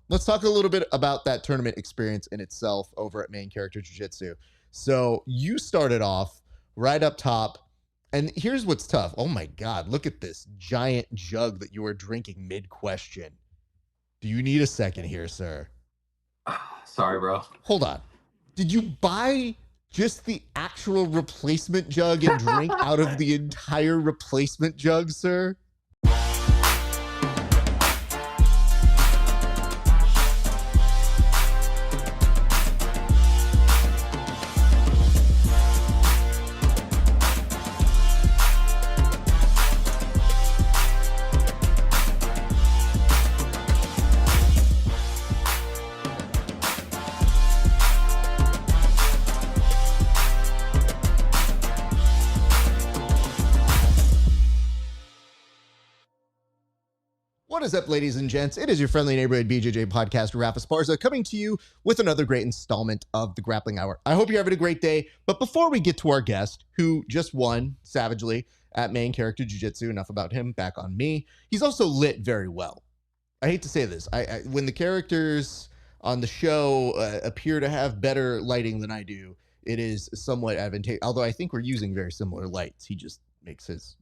let's talk a little bit about that tournament experience in itself over at Main Character Jiu Jitsu. So you started off right up top, and here's what's tough. Oh my God, look at this giant jug that you are drinking mid question. Do you need a second here, sir? Sorry, bro. Hold on. Did you buy just the actual replacement jug and drink out of the entire replacement jug, sir? What is up, ladies and gents? It is your friendly neighborhood BJJ podcast, Rafa Esparza, coming to you with another great installment of the Grappling Hour. I hope you're having a great day, but before we get to our guest, who just won savagely at Main Character Jiu Jitsu, enough about him, back on me. He's also lit very well. I hate to say this. When the characters on the show appear to have better lighting than I do, it is somewhat advantageous, although I think we're using very similar lights. He just makes his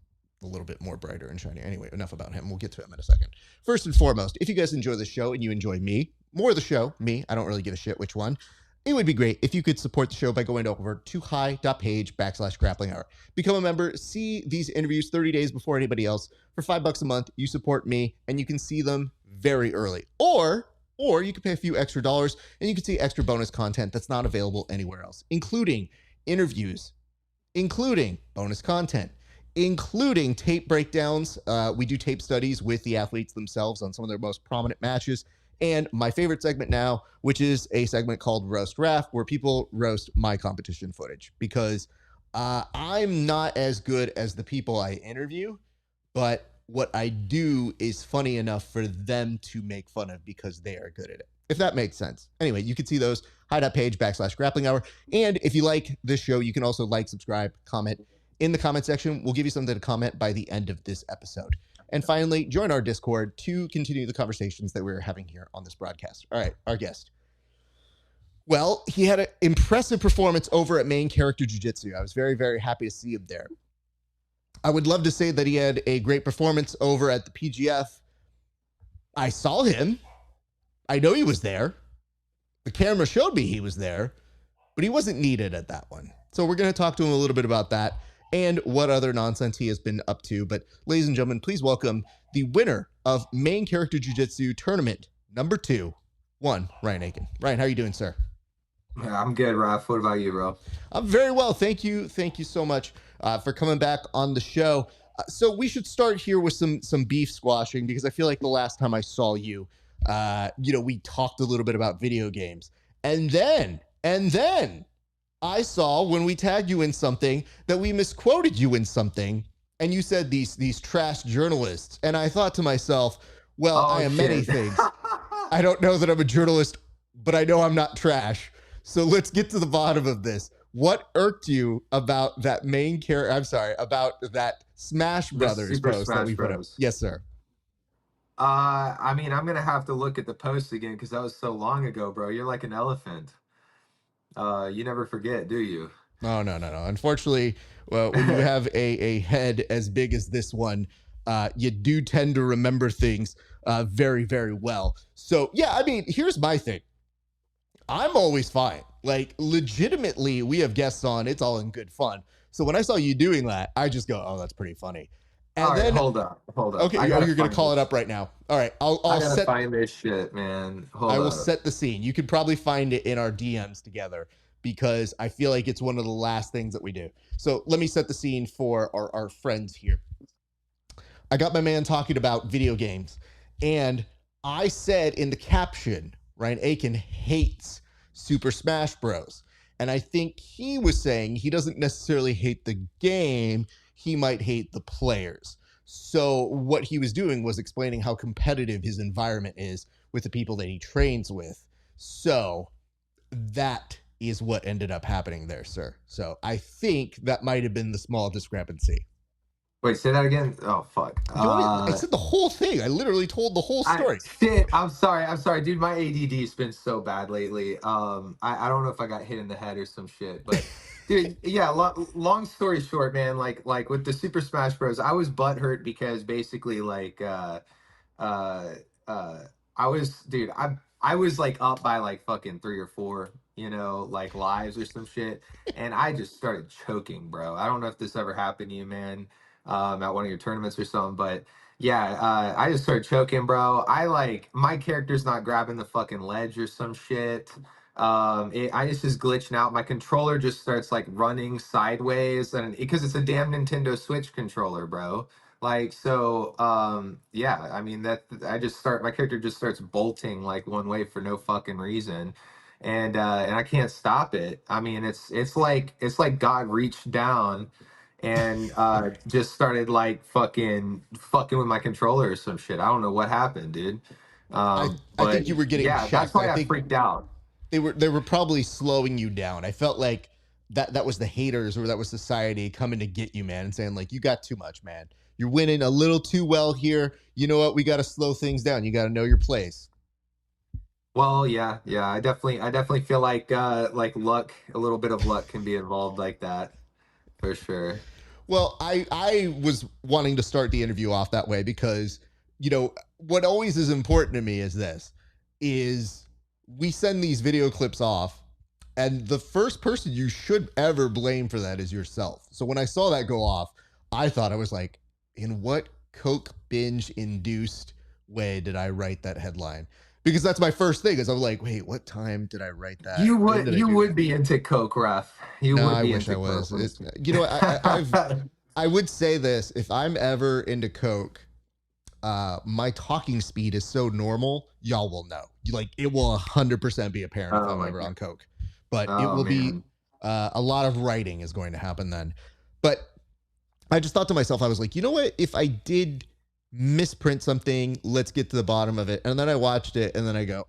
a little bit more brighter and shiny. Anyway, enough about him. We'll get to him in a second. First and foremost, if you guys enjoy the show and you enjoy me, more of the show, me, I don't really give a shit which one, it would be great if you could support the show by going over to HY.PAGE/grappling hour. Become a member, see these interviews 30 days before anybody else. For $5 a month, you support me and you can see them very early. Or you can pay a few extra dollars and you can see extra bonus content that's not available anywhere else, including interviews, including bonus content, including tape breakdowns. We do tape studies with the athletes themselves on some of their most prominent matches. And my favorite segment now, which is a segment called Roast Raf, where people roast my competition footage, because I'm not as good as the people I interview, but what I do is funny enough for them to make fun of because they are good at it, if that makes sense. Anyway, you can see those, HY.PAGE/grappling hour. And if you like this show, you can also like, subscribe, comment in the comment section. We'll give you something to comment by the end of this episode. And finally, join our Discord to continue the conversations that we're having here on this broadcast. All right, our guest. Well, he had an impressive performance over at Main Character Jiu Jitsu. I was very, very happy to see him there. I would love to say that he had a great performance over at the PGF. I saw him. I know he was there. The camera showed me he was there, but he wasn't needed at that one. So we're going to talk to him a little bit about that and what other nonsense he has been up to. But ladies and gentlemen, please welcome the winner of Main Character Jiu Jitsu Tournament number 2, Ryan Aitken. Ryan, how are you doing, sir? I'm good, Raf. What about you, bro? I'm very well. Thank you. Thank you so much for coming back on the show. So we should start here with some beef squashing, because I feel like the last time I saw you, we talked a little bit about video games. And then I saw when we tagged you in something that we misquoted you in something, and you said these trash journalists. And I thought to myself, well, I am many things. I don't know that I'm a journalist, but I know I'm not trash. So let's get to the bottom of this. What irked you about that about that Smash Brothers post that we put up? Yes, sir. I mean, I'm gonna have to look at the post again because that was so long ago, bro. You're like an elephant. You never forget, do you? Oh, no. Unfortunately, well, when you have a head as big as this one, you do tend to remember things very, very well. So, yeah, I mean, here's my thing. I'm always fine. Like, legitimately, we have guests on. It's all in good fun. So when I saw you doing that, I just go, oh, that's pretty funny. And all right, then hold up. Okay, you're going to call it up right now. All right, I gotta find this shit, man. I will set the scene. You could probably find it in our DMs together, because I feel like it's one of the last things that we do. So let me set the scene for our friends here. I got my man talking about video games, and I said in the caption, Ryan Aitken hates Super Smash Bros. And I think he was saying he doesn't necessarily hate the game, he might hate the players. So what he was doing was explaining how competitive his environment is with the people that he trains with. So that is what ended up happening there, sir. So I think that might have been the small discrepancy. Wait, say that again. Oh fuck. You want me? I said the whole thing. I literally told the whole I story. shit. I'm sorry, dude. My ADD's been so bad lately. I don't know if I got hit in the head or some shit, but dude, yeah. Long story short, man. Like with the Super Smash Bros, I was butthurt because basically uh uh I was dude, I was like up by like fucking three or four, like lives or some shit. And I just started choking, bro. I don't know if this ever happened to you, man, at one of your tournaments or something, but yeah, I just started choking, bro. I like my character's not grabbing the fucking ledge or some shit. I just glitching out. My controller just starts like running sideways, and because it's a damn Nintendo Switch controller, bro. Like so, yeah. I mean that my character just starts bolting like one way for no fucking reason, and I can't stop it. I mean, it's like God reached down and just started like fucking with my controller or some shit. I don't know what happened, dude. I think But you were getting yeah, that's checked. I why I think freaked out. they were probably slowing you down. I felt like that was the haters, or that was society coming to get you, man, and saying like, you got too much, man. You're winning a little too well here. You know what? We got to slow things down. You got to know your place. Well, yeah, yeah. I definitely feel like luck, a little bit of luck can be involved like that for sure. Well, I was wanting to start the interview off that way because, what always is important to me is we send these video clips off, and the first person you should ever blame for that is yourself. So when I saw that go off, I thought, I was like, in what coke binge induced way did I write that headline? Because that's my first thing, is I'm like, wait, what time did I write that? You When would did I you do that? would be into coke, Ref. You No, would I be wish I into coke. was. I would say this: if I'm ever into coke, my talking speed is so normal, y'all will know. Like, it will 100% be apparent if Oh I'm my ever god. on coke, but it Oh will be man. a lot of writing is going to happen then. But I just thought to myself, I was like, you know what? If I did misprint something, let's get to the bottom of it. And then I watched it, and then I go,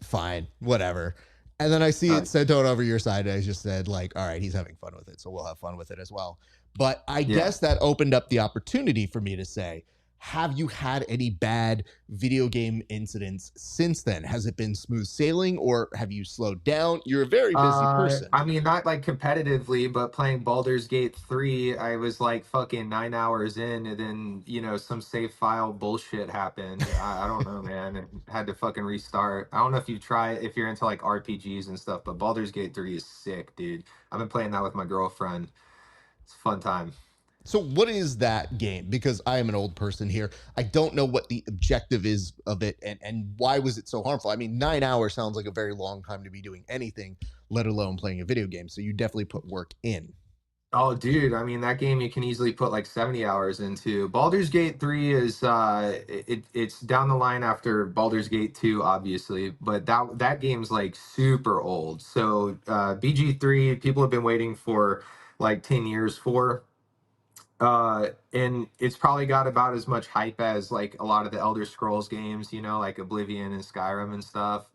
fine, whatever. And then I see Uh, it sent out over your side, and I just said, like, all right, he's having fun with it, so we'll have fun with it as well. But I yeah. guess that opened up the opportunity for me to say, have you had any bad video game incidents since then? Has it been smooth sailing, or have you slowed down? You're a very busy person. I mean, not like competitively, but playing Baldur's Gate 3, I was like fucking 9 hours in, and then, some save file bullshit happened. I don't know, man, and had to fucking restart. I don't know if you're into like RPGs and stuff, but Baldur's Gate 3 is sick, dude. I've been playing that with my girlfriend. It's a fun time. So, what is that game? Because I am an old person here. I don't know what the objective is of it, and why was it so harmful? I mean, 9 hours sounds like a very long time to be doing anything, let alone playing a video game. So, you definitely put work in. Oh, dude, I mean that game you can easily put like 70 hours into. Baldur's Gate 3 is it's down the line after Baldur's Gate 2 obviously, but that game's like super old. So, BG3 people have been waiting for like 10 years for and it's probably got about as much hype as like a lot of the Elder Scrolls games, like Oblivion and Skyrim and stuff.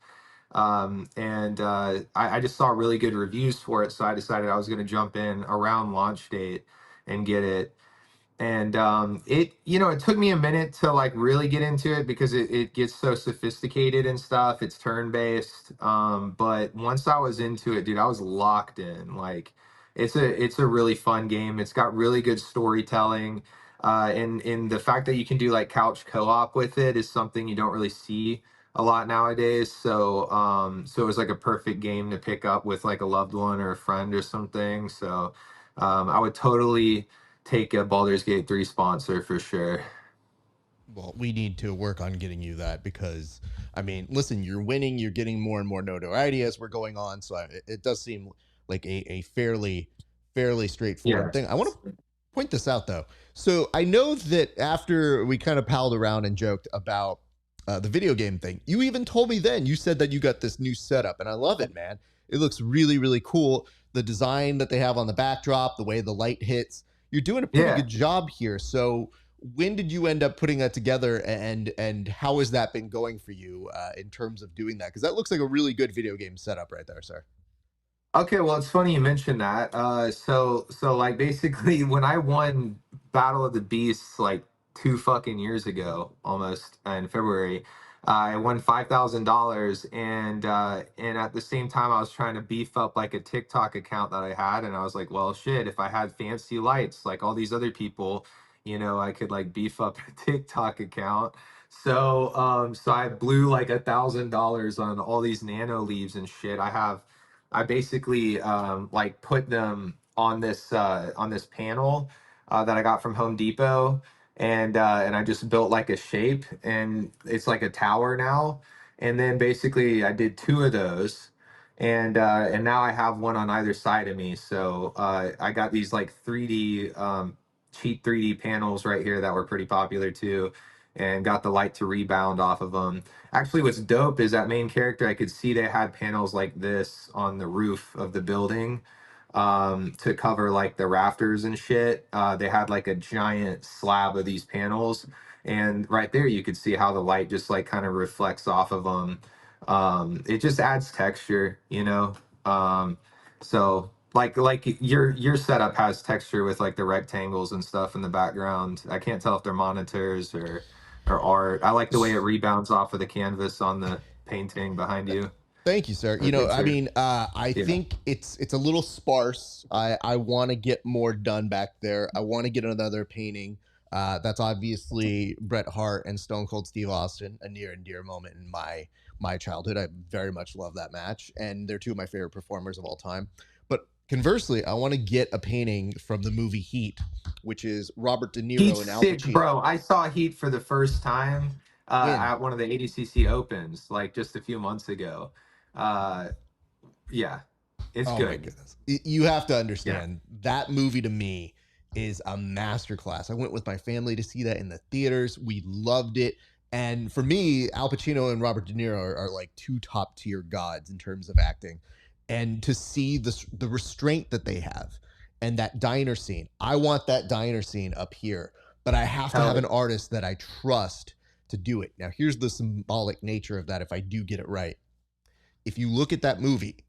And I just saw really good reviews for it, so I decided I was going to jump in around launch date and get it. And it took me a minute to like really get into it because it gets so sophisticated and stuff. It's turn based, but once I was into it, dude, I was locked in. Like, it's a really fun game. It's got really good storytelling, and the fact that you can do like couch co-op with it is something you don't really see a lot nowadays. So it was like a perfect game to pick up with like a loved one or a friend or something. So I would totally take a Baldur's Gate 3 sponsor for sure. Well, we need to work on getting you that, because, I mean, listen, you're winning, you're getting more and more notoriety as we're going on. So it does seem like a fairly straightforward Yeah. thing. I want to point this out, though. So I know that after we kind of palled around and joked about the video game thing, you even told me then, you said that you got this new setup, and I love it, man. It looks really, really cool. The design that they have on the backdrop, the way the light hits, you're doing a pretty Yeah. good job here. So when did you end up putting that together, and how has that been going for you in terms of doing that? Because that looks like a really good video game setup right there, sir. Okay, well, it's funny you mentioned that. So like basically when I won Battle of the Beasts like 2 fucking years ago, almost in February, I won $5,000, and at the same time I was trying to beef up like a TikTok account that I had, and I was like, well, shit, if I had fancy lights like all these other people, I could like beef up a TikTok account. So I blew like $1,000 on all these nano leaves and shit. I basically like put them on this panel that I got from Home Depot, and I just built like a shape, and it's like a tower now. And then basically I did two of those, and now I have one on either side of me. So I got these like 3D cheap 3D panels right here that were pretty popular too, and got the light to rebound off of them. Actually, what's dope is that main character, I could see they had panels like this on the roof of the building to cover like the rafters and shit. They had like a giant slab of these panels. And right there, you could see how the light just like kind of reflects off of them. It just adds texture. So like your setup has texture with like the rectangles and stuff in the background. I can't tell if they're monitors or art. I like the way it rebounds off of the canvas on the painting behind you. Thank you, sir. The I picture. mean, I Yeah. think it's a little sparse. I want to get more done back there. I want to get another painting. That's obviously Bret Hart and Stone Cold Steve Austin, a near and dear moment in my childhood. I very much love that match, and they're two of my favorite performers of all time. But conversely, I want to get a painting from the movie Heat, which is Robert De Niro Heat's and Al sick, Pacino. bro. I saw Heat for the first time When at one of the ADCC Opens, like just a few months ago. Uh, yeah, it's Oh my good. goodness. You have to Yeah. understand that movie to me is a masterclass. I went with my family to see that in the theaters. We loved it. And for me, Al Pacino and Robert De Niro are like two top tier gods in terms of acting. And to see the restraint that they have and that diner scene, I want that diner scene up here, but I have to Hell have yeah. an artist that I trust to do it. Now, here's the symbolic nature of that if I do get it right. If you look at that movie,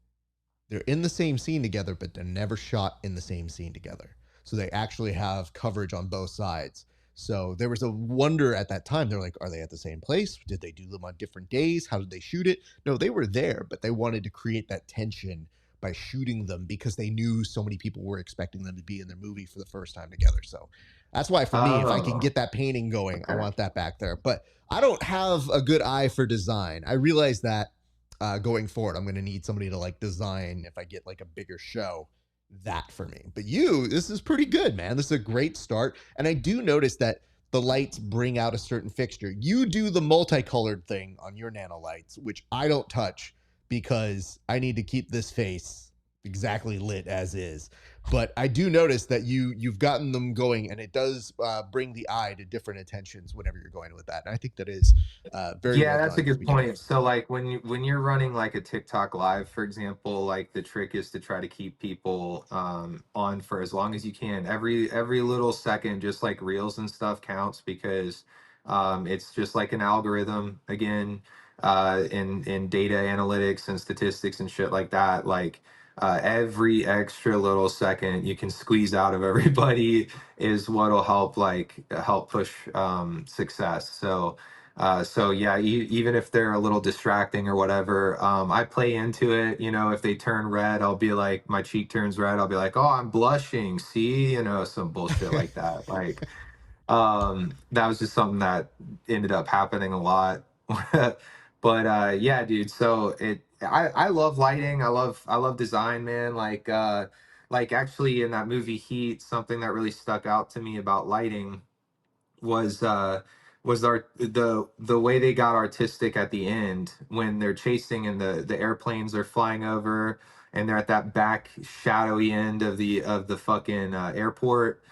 they're in the same scene together, but they're never shot in the same scene together. So they actually have coverage on both sides. So there was a wonder at that time. They're like, are they at the same place? Did they do them on different days? How did they shoot it? No, they were there, but they wanted to create that tension by shooting them because they knew so many people were expecting them to be in their movie for the first time together. So that's why for me, if I can Oh, get that painting going, I okay. want that back there. But I don't have a good eye for design. I realize that going forward, I'm going to need somebody to like design if I get like a bigger show that for me. But this is pretty good, man. This is a great start. And I do notice that the lights bring out a certain fixture. You do the multicolored thing on your nano lights, which I don't touch because I need to keep this face exactly lit as is. But I do notice that you've gotten them going, and it does bring the eye to different attentions whenever you're going with that. And I think that is very Yeah, well that's a done to good begin with. point. So like when you're running like a TikTok live, for example, like the trick is to try to keep people on for as long as you can. Every little second, just like reels and stuff counts, because it's just like an algorithm again, in data analytics and statistics and shit like that. Like every extra little second you can squeeze out of everybody is what'll help push success. So yeah, even if they're a little distracting or whatever, I play into it. If they turn red, I'll be like, my cheek turns red. I'll be like, oh, I'm blushing. See, some bullshit like that. Like, that was just something that ended up happening a lot. But yeah, dude. So I love lighting. I love design, man. Like actually in that movie Heat, something that really stuck out to me about lighting was the way they got artistic at the end when they're chasing and the airplanes are flying over, and they're at that back shadowy end of the fucking airport.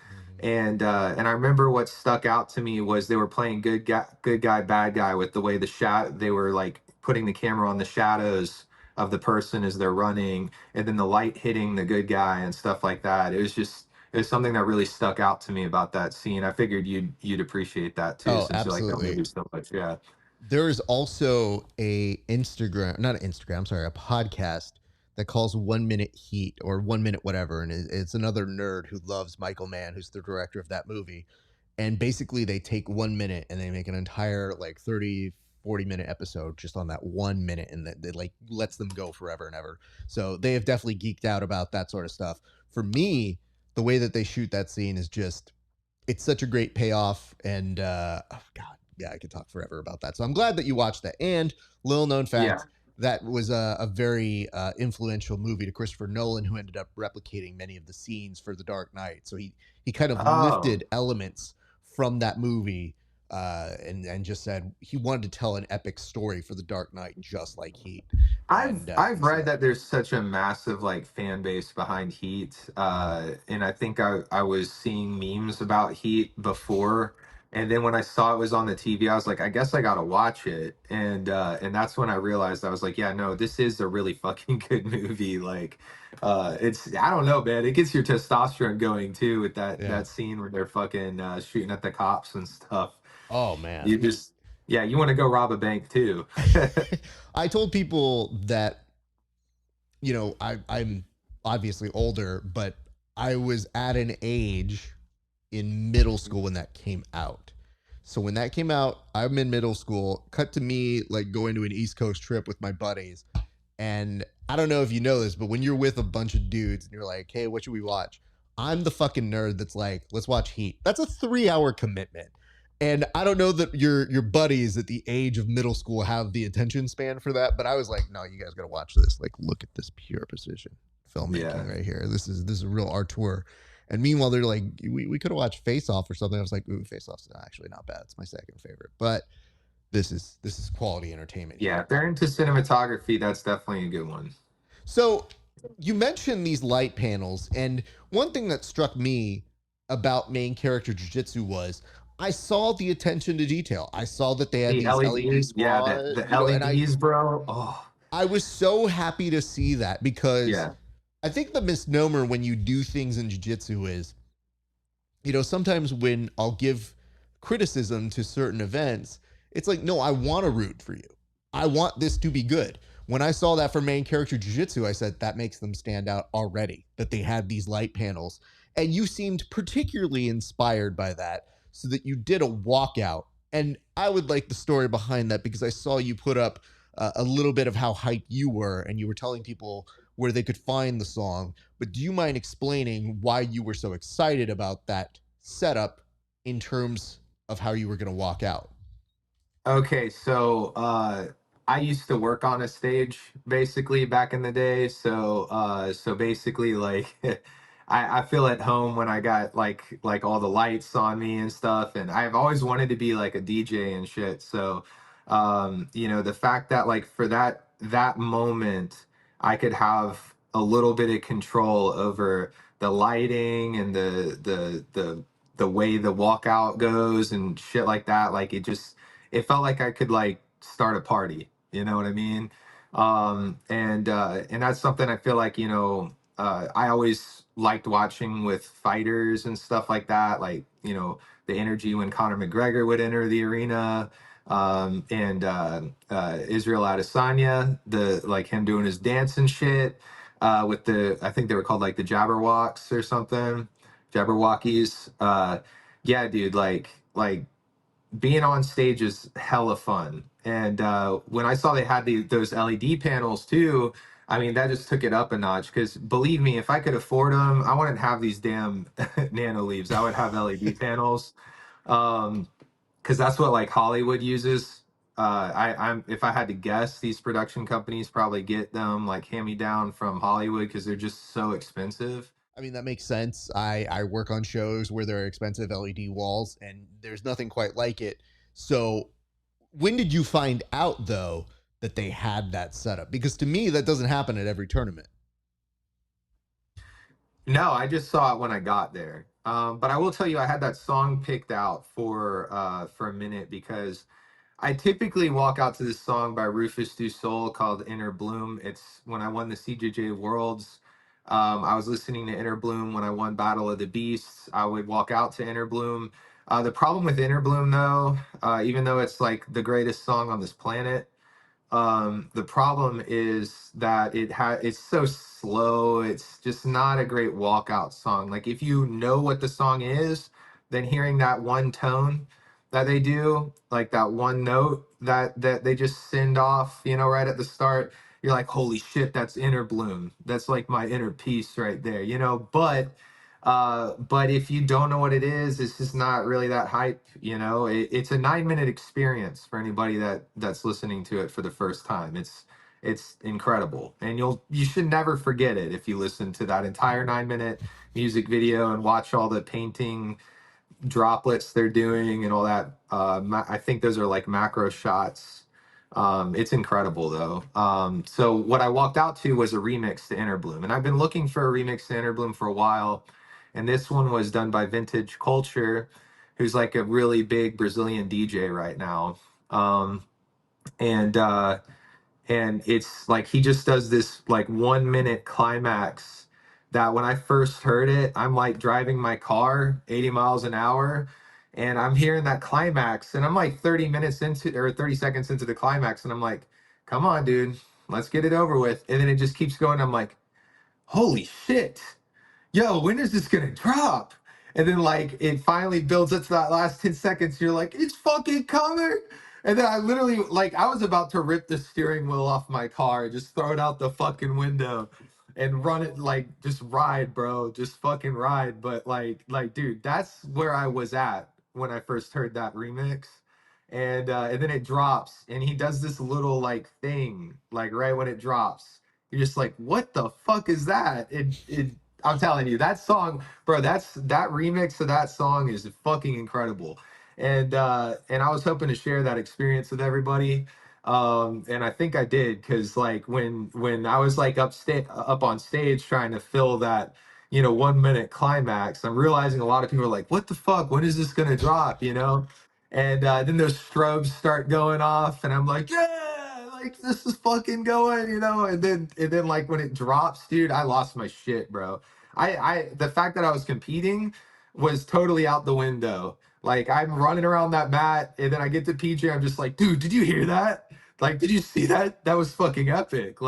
Mhm. And I remember what stuck out to me was they were playing good guy bad guy with the way they were like putting the camera on the shadows of the person as they're running, and then the light hitting the good guy and stuff like that. It's something that really stuck out to me about that scene. I figured you'd appreciate that too, Oh, since you like that absolutely. movie so much. Yeah. There is also a Instagram, not an Instagram, sorry, a podcast that calls 1 Minute Heat or 1 Minute whatever, and it's another nerd who loves Michael Mann, who's the director of that movie. And basically, they take 1 minute and they make an entire like 30-40 minute episode just on that 1 minute, and that like lets them go forever and ever. So they have definitely geeked out about that sort of stuff. For me, the way that they shoot that scene is just, it's such a great payoff. And oh god, yeah, I could talk forever about that. So I'm glad that you watched that. And little known Yeah. fact, that was a very influential movie to Christopher Nolan, who ended up replicating many of the scenes for The Dark Knight. So he kind of Oh, lifted elements from that movie, and just said he wanted to tell an epic story for The Dark Knight, just like Heat. And I've read so that there's such a massive like fan base behind Heat, and I think I was seeing memes about Heat before, and then when I saw it was on the TV, I was like, I guess I gotta watch it, and that's when I realized I was like, yeah, no, this is a really fucking good movie. Like, it's I don't know, man, it gets your testosterone going too with yeah. that scene where they're fucking shooting at the cops and stuff. Oh man. You just yeah, you want to go rob a bank too. I told people that, I'm obviously older, but I was at an age in middle school when that came out. So when that came out, I'm in middle school. Cut to me like going to an East Coast trip with my buddies. And I don't know if you know this, but when you're with a bunch of dudes and you're like, hey, what should we watch? I'm the fucking nerd that's like, let's watch Heat. That's a 3 hour commitment. And I don't know that your buddies at the age of middle school have the attention span for that, but I was like, no, you guys gotta watch this. Like, look at this pure precision filmmaking Yeah. right here. This is a real artur. And meanwhile, they're like, we could have watched Face Off or something. I was like, ooh, Face Off's actually not bad. It's my second favorite. But this is quality entertainment Yeah, here. if they're into cinematography, that's definitely a good one. So you mentioned these light panels, and one thing that struck me about main character jiu-jitsu was I saw the attention to detail. I saw that they had The these LED LEDs, yeah, squad, the and I LEDs, bro. Oh, I was so happy to see that, because yeah. I think the misnomer when you do things in jiu-jitsu is, sometimes when I'll give criticism to certain events, it's like, no, I want to root for you. I want this to be good. When I saw that for main character jiu-jitsu, I said that makes them stand out already, that they had these light panels. And you seemed particularly inspired by that, so that you did a walkout. And I would like the story behind that, because I saw you put up a little bit of how hyped you were, and you were telling people where they could find the song. But do you mind explaining why you were so excited about that setup in terms of how you were going to walk out? Okay, so I used to work on a stage basically back in the day. So basically like I feel at home when I got like all the lights on me and stuff. And I've always wanted to be like a DJ and shit. So the fact that like for that moment I could have a little bit of control over the lighting and the way the walkout goes and shit like that, like it felt like I could like start a party. You know what I mean? And that's something I feel like I always liked watching with fighters and stuff like that. Like the energy when Conor McGregor would enter the arena, and Israel Adesanya, the like him doing his dance and shit. With the I think they were called like the Jabberwocks or something, Jabberwockies. Yeah, dude, like being on stage is hella fun. And when I saw they had those LED panels too, I mean, that just took it up a notch. Because believe me, if I could afford them, I wouldn't have these damn nano leaves. I would have LED panels. Because that's what like Hollywood uses. I'm if I had to guess, these production companies probably get them like hand me down from Hollywood because they're just so expensive. I mean, that makes sense. I work on shows where there are expensive LED walls, and there's nothing quite like it. So, when did you find out, though, that they had that setup? Because to me, that doesn't happen at every tournament. No, I just saw it when I got there. But I will tell you, I had that song picked out for a minute because I typically walk out to this song by Rufus Du Sol called Inner Bloom. It's when I won the CJJ Worlds. I was listening to Inner Bloom when I won Battle of the Beasts. I would walk out to Inner Bloom. The problem with Inner Bloom, though, even though it's like the greatest song on this planet, The problem is that it's so slow. It's just not a great walkout song. Like if you know what the song is, then hearing that one tone that they do, like that one note that they just send off, right at the start, you're like, holy shit, that's inner bloom. That's like my inner peace right there. But if you don't know what it is, it's just not really that hype. It's a 9-minute experience for anybody that's listening to it for the first time. It's incredible, and you should never forget it if you listen to that entire 9-minute music video and watch all the painting droplets they're doing and all that. I think those are like macro shots. It's incredible though. So what I walked out to was a remix to Inner Bloom, and I've been looking for a remix to Inner Bloom for a while. And this one was done by Vintage Culture, who's like a really big Brazilian DJ right now. And it's like he just does this like 1 minute climax that when I first heard it, I'm like driving my car 80 miles an hour, and I'm hearing that climax, and I'm like 30 minutes into or 30 seconds into the climax, and I'm like, come on, dude, let's get it over with. And then it just keeps going. I'm like, holy shit, yo, when is this gonna drop? And then like it finally builds up to that last 10 seconds. You're like, it's fucking coming. And then I literally like I was about to rip the steering wheel off my car, just throw it out the fucking window and run it, like just ride, bro. Just fucking ride. But like dude, that's where I was at when I first heard that remix. And then it drops and he does this little like thing, like right when it drops. You're just like, what the fuck is that? I'm telling you, that song, bro, that remix of that song is fucking incredible. And I was hoping to share that experience with everybody. And I think I did, because like when I was like up on stage trying to fill that 1 minute climax, I'm realizing a lot of people are like, what the fuck? When is this gonna drop? And then those strobes start going off, and I'm like, yeah, like this is fucking going. And then like when it drops, dude, I lost my shit, bro. The fact that I was competing was totally out the window. Like I'm running around that mat, and then I get to PJ, I'm just like, dude, did you hear that? Like, did you see that? That was fucking epic.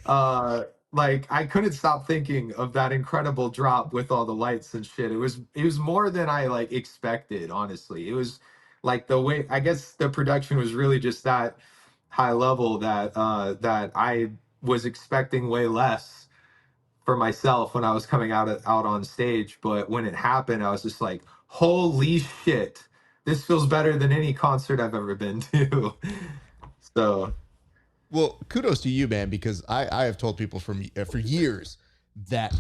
Uh, like I couldn't stop thinking of that incredible drop with all the lights and shit. It was more than I like expected, honestly. It was like the way, I guess the production was really just that high level that I was expecting way less for myself when I was coming out on stage. But when it happened, I was just like, holy shit, this feels better than any concert I've ever been to. So Well, kudos to you, man, because I have told people for years that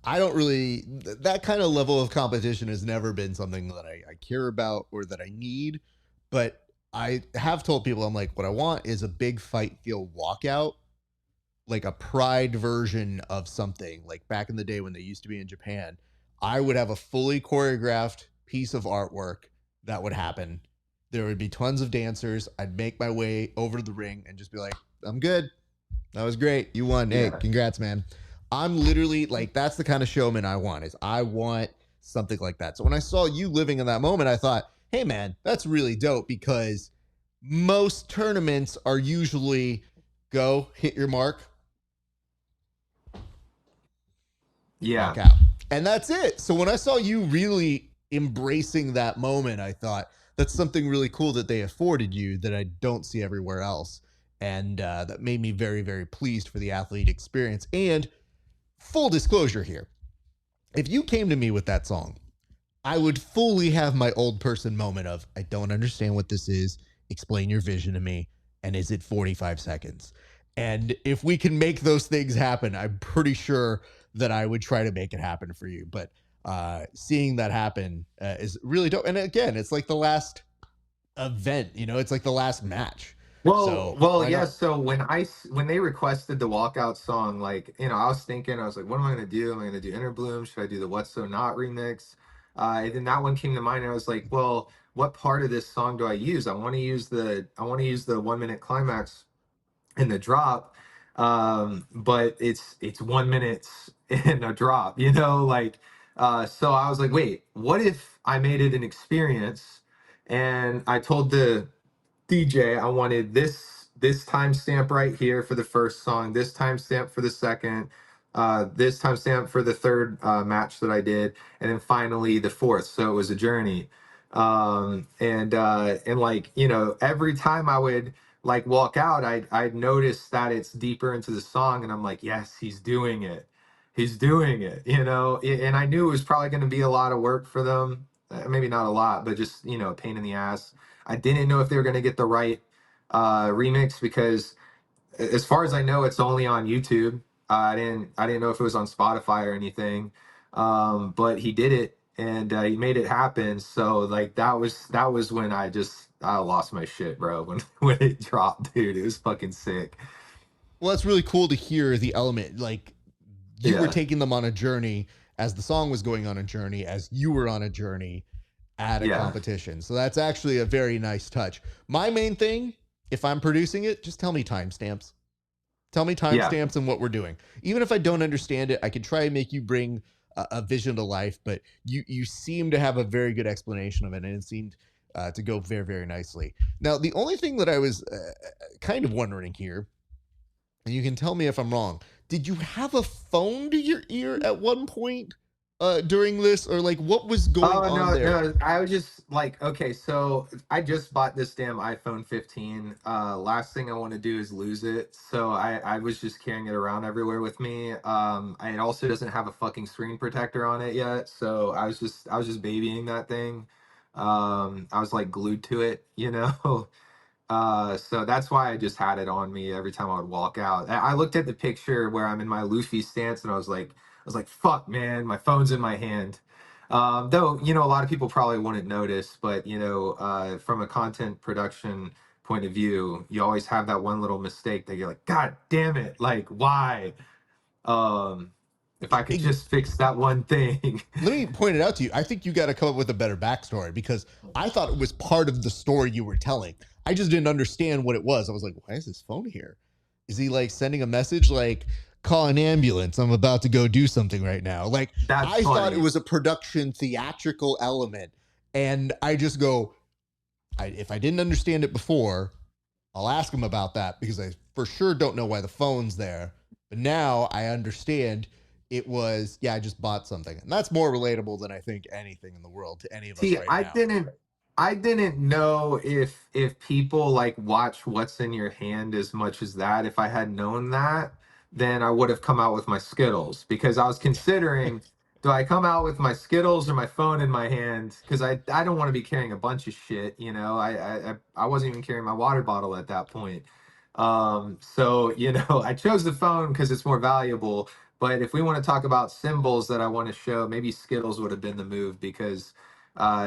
I don't really, that kind of level of competition has never been something that I care about or that I need. But I have told people, I'm like, what I want is a big fight feel walkout, like a pride version of something. Like back in the day when they used to be in Japan, I would have a fully choreographed piece of artwork that would happen. There would be tons of dancers. I'd make my way over to the ring and just be like, I'm good. That was great. You won. Hey, yeah. congrats, man. I'm literally like, that's the kind of showman I want. Is I want something like that. So when I saw you living in that moment, I thought, hey, man, that's really dope, because most tournaments are usually go hit your mark, walk Yeah. out, and that's it. So when I saw you really embracing that moment, I thought that's something really cool that they afforded you that I don't see everywhere else. And that made me very, very pleased for the athlete experience. And full disclosure here, if you came to me with that song, I would fully have my old person moment of, I don't understand what this is. Explain your vision to me. And is it 45 seconds? And if we can make those things happen, I'm pretty sure that I would try to make it happen for you. But seeing that happen is really dope. And again, it's like the last event, it's like the last match. Well, So well, why yeah. not? So when they requested the walkout song, like I was thinking, I was like, what am I gonna do? Am I gonna do Inner Bloom? Should I do the What's So Not remix? And then that one came to mind, and I was like, well, what part of this song do I use? I want to use the 1 minute climax in the drop, but it's 1 minute in a drop, So I was like, wait, what if I made it an experience, and I told the DJ, I wanted this timestamp right here for the first song, this timestamp for the second, this timestamp for the third match that I did, and then finally the fourth. So it was a journey. And like, you know, every time I would like walk out, I'd notice that it's deeper into the song, and I'm like, yes, he's doing it. He's doing it, you know. And I knew it was probably going to be a lot of work for them. Maybe not a lot, but just, you know, a pain in the ass. I didn't know if they were going to get the right remix because, as far as I know, it's only on YouTube. I didn't know if it was on Spotify or anything. But he did it, and he made it happen. So like that was when I lost my shit, bro. When when it dropped, dude, it was fucking sick. Well, that's really cool to hear the element. Like you were Yeah, taking them on a journey as the song was going on a journey, as you were on a journey at a yeah, competition. So that's actually a very nice touch. My main thing, if I'm producing it, just tell me timestamps. Tell me yeah. timestamps and what we're doing. Even if I don't understand it, I can try and make you bring a vision to life. But you seem to have a very good explanation of it, and it seemed to go very, very nicely. Now, the only thing that I was kind of wondering here, and you can tell me if I'm wrong, did you have a phone to your ear at one point during this, or like what was going Oh on no, there? no. I was just like, okay, so I just bought this damn iPhone 15. Last thing I want to do is lose it. So I was just carrying it around everywhere with me. It also doesn't have a fucking screen protector on it yet. So I was just babying that thing. I was like glued to it, you know. So that's why I just had it on me every time I would walk out. I looked at the picture where I'm in my Luffy stance, and I was like, fuck, man, my phone's in my hand. Though, you know, a lot of people probably wouldn't notice, but you know, from a content production point of view, you always have that one little mistake that you're like, God damn it, like why? Um, if I could It, just fix that one thing. let me point it out to you. I think you got to come up with a better backstory because I thought it was part of the story you were telling. I just didn't understand what it was. I was like, why is his phone here? Is he like sending a message like, call an ambulance? I'm about to go do something right now. Like, That's I thought it funny. was a production theatrical element. And I just go, if I didn't understand it before, I'll ask him about that because I for sure don't know why the phone's there. But now I understand it was, yeah, I just bought something. And that's more relatable than I think anything in the world to any of us See, right I now. didn't I didn't know if people like watch what's in your hand as much as that. If I had known that, then I would have come out with my Skittles because I was considering, do I come out with my Skittles or my phone in my hand? Because I don't want to be carrying a bunch of shit, you know. I wasn't even carrying my water bottle at that point. So you know, I chose the phone because it's more valuable. But if we want to talk about symbols that I want to show, maybe Skittles would have been the move because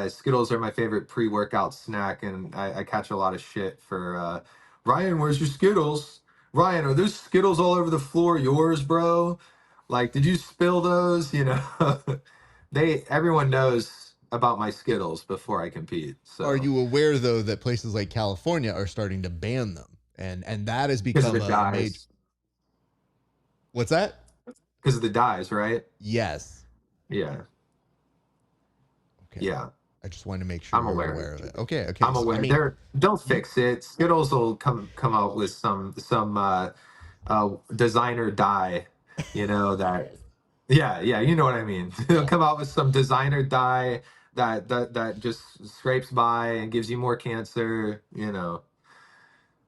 Skittles are my favorite pre-workout snack, and I catch a lot of shit for Ryan. Where's your Skittles? Ryan, are those Skittles all over the floor yours, bro? Like, did you spill those? You know, everyone knows about my Skittles before I compete. Are So you aware though that places like California are starting to ban them? And that has because of become the a major. dyes, What's that? because of the dyes, right? Yes. Yeah, Okay. yeah. I just wanted to make sure I'm you're aware. aware of it. Okay. Okay. I'm So I aware. mean, They'll you fix it. Skittles will come out with some designer dye, you know, that yeah, you know what I mean. They'll yeah. come out with some designer dye that just scrapes by and gives you more cancer, you know.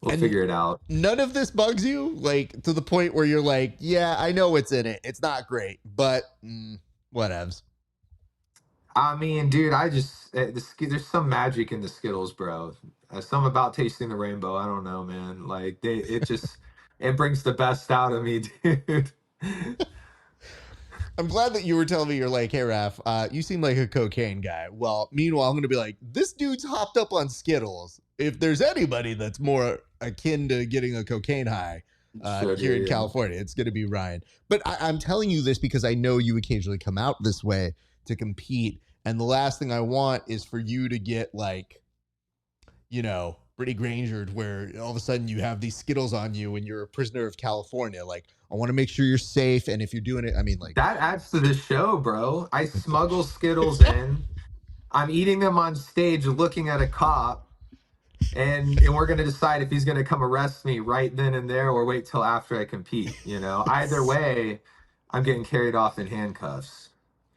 We'll And figure it out. none of this bugs you, like to the point where you're like, yeah, I know what's in it. It's not great, but whatevs. I mean, dude, I just there's some magic in the Skittles, bro. Some about tasting the rainbow. I don't know, man. Like it brings the best out of me, dude. I'm glad that you were telling me you're like, hey, Raph, you seem like a cocaine guy. Well, meanwhile, I'm going to be like, this dude's hopped up on Skittles. If there's anybody that's more akin to getting a cocaine high here Sugar, in yeah. California, it's going to be Ryan. But I'm telling you this because I know you occasionally come out this way to compete. And the last thing I want is for you to get like, Brittany Granger, where all of a sudden you have these Skittles on you and you're a prisoner of California. Like, I want to make sure you're safe. And if you're doing it, I mean, like, That adds to the show, bro. I it smuggle does. Skittles in. I'm eating them on stage looking at a cop. and we're gonna decide if he's gonna come arrest me right then and there or wait till after I compete. Either way, I'm getting carried off in handcuffs,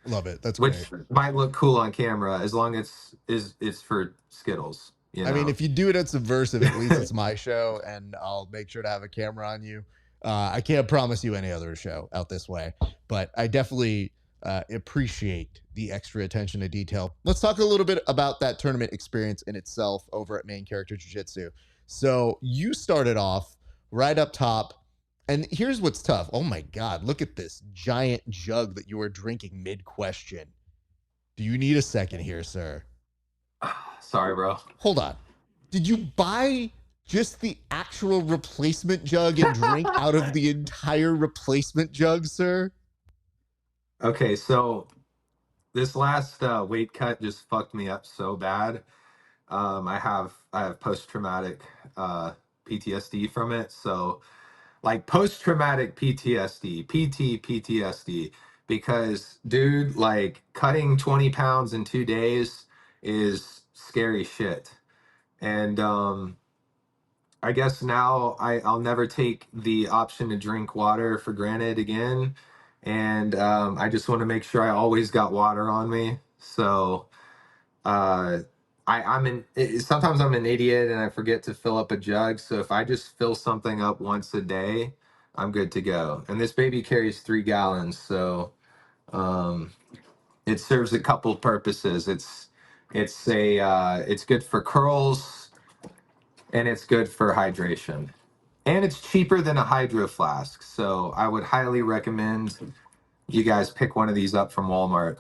Love it. That's great. which might look cool on camera as long as it's for Skittles. I mean, if you do it at Subversive, at least it's my show, and I'll make sure to have a camera on you. I can't promise you any other show out this way, but I definitely appreciate the extra attention to detail. Let's talk a little bit about that tournament experience in itself over at Main Character Jiu Jitsu. So you started off right up top, and here's what's tough. Oh my God, look at this giant jug that you were drinking mid question. Do you need a second here, sir? Sorry, bro. Hold on. Did you buy just the actual replacement jug and drink out of the entire replacement jug, sir? Okay, so this last weight cut just fucked me up so bad. I have post traumatic PTSD from it. So like post traumatic PTSD, PTSD, because dude, like cutting 20 pounds in 2 days is scary shit. And I guess now I'll never take the option to drink water for granted again. And I just want to make sure I always got water on me. So uh, sometimes I'm an idiot and I forget to fill up a jug. So if I just fill something up once a day, I'm good to go. And this baby carries 3 gallons. So um, it serves a couple purposes. It's good for curls and it's good for hydration. And it's cheaper than a hydro flask. So I would highly recommend you guys pick one of these up from Walmart.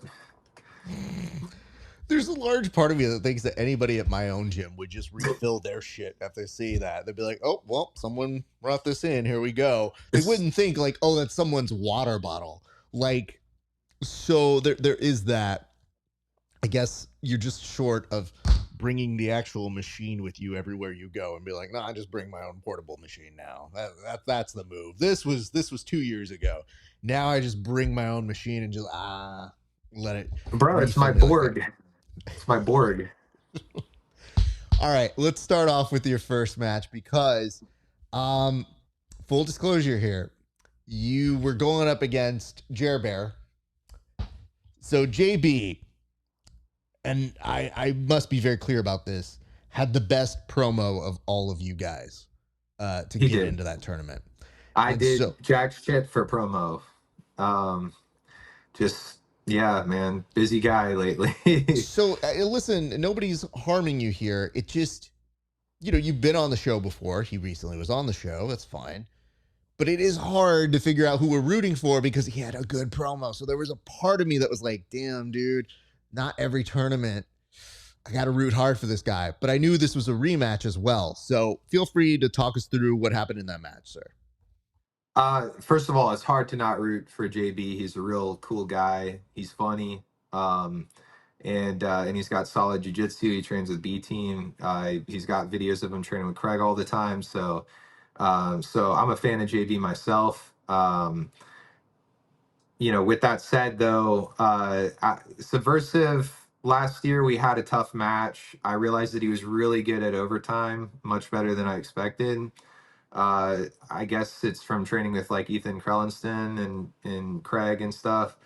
There's a large part of me that thinks that anybody at my own gym would just refill their shit if they see that. They'd be like, oh, well, someone brought this in. Here we go. They wouldn't think like, oh, that's someone's water bottle. Like, so there is that. I guess you're just short of bringing the actual machine with you everywhere you go and be like, no, I just bring my own portable machine now. That's the move. This was 2 years ago. Now I just bring my own machine and just let it. Bro, it's my refill me like Borg. that. It's my Borg. All right, let's start off with your first match because, full disclosure here, you were going up against Jer Bear. So JB, and I must be very clear about this, had the best promo of all of you guys to He get did. into that tournament. I And did so, jack shit for promo. Just yeah, man, busy guy lately. listen, nobody's harming you here. It just, you've been on the show before. He recently was on the show. That's fine. But it is hard to figure out who we're rooting for because he had a good promo. So there was a part of me that was like, damn, dude, not every tournament. I got to root hard for this guy. But I knew this was a rematch as well. So feel free to talk us through what happened in that match, sir. First of all, it's hard to not root for JB. He's a real cool guy. He's funny. And he's got solid jujitsu. He trains with B Team. He's got videos of him training with Craig all the time. So I'm a fan of JB myself. With that said, though, Subversive last year we had a tough match. I realized that he was really good at overtime, much better than I expected. I guess it's from training with like Ethan Krellenston and Craig and stuff.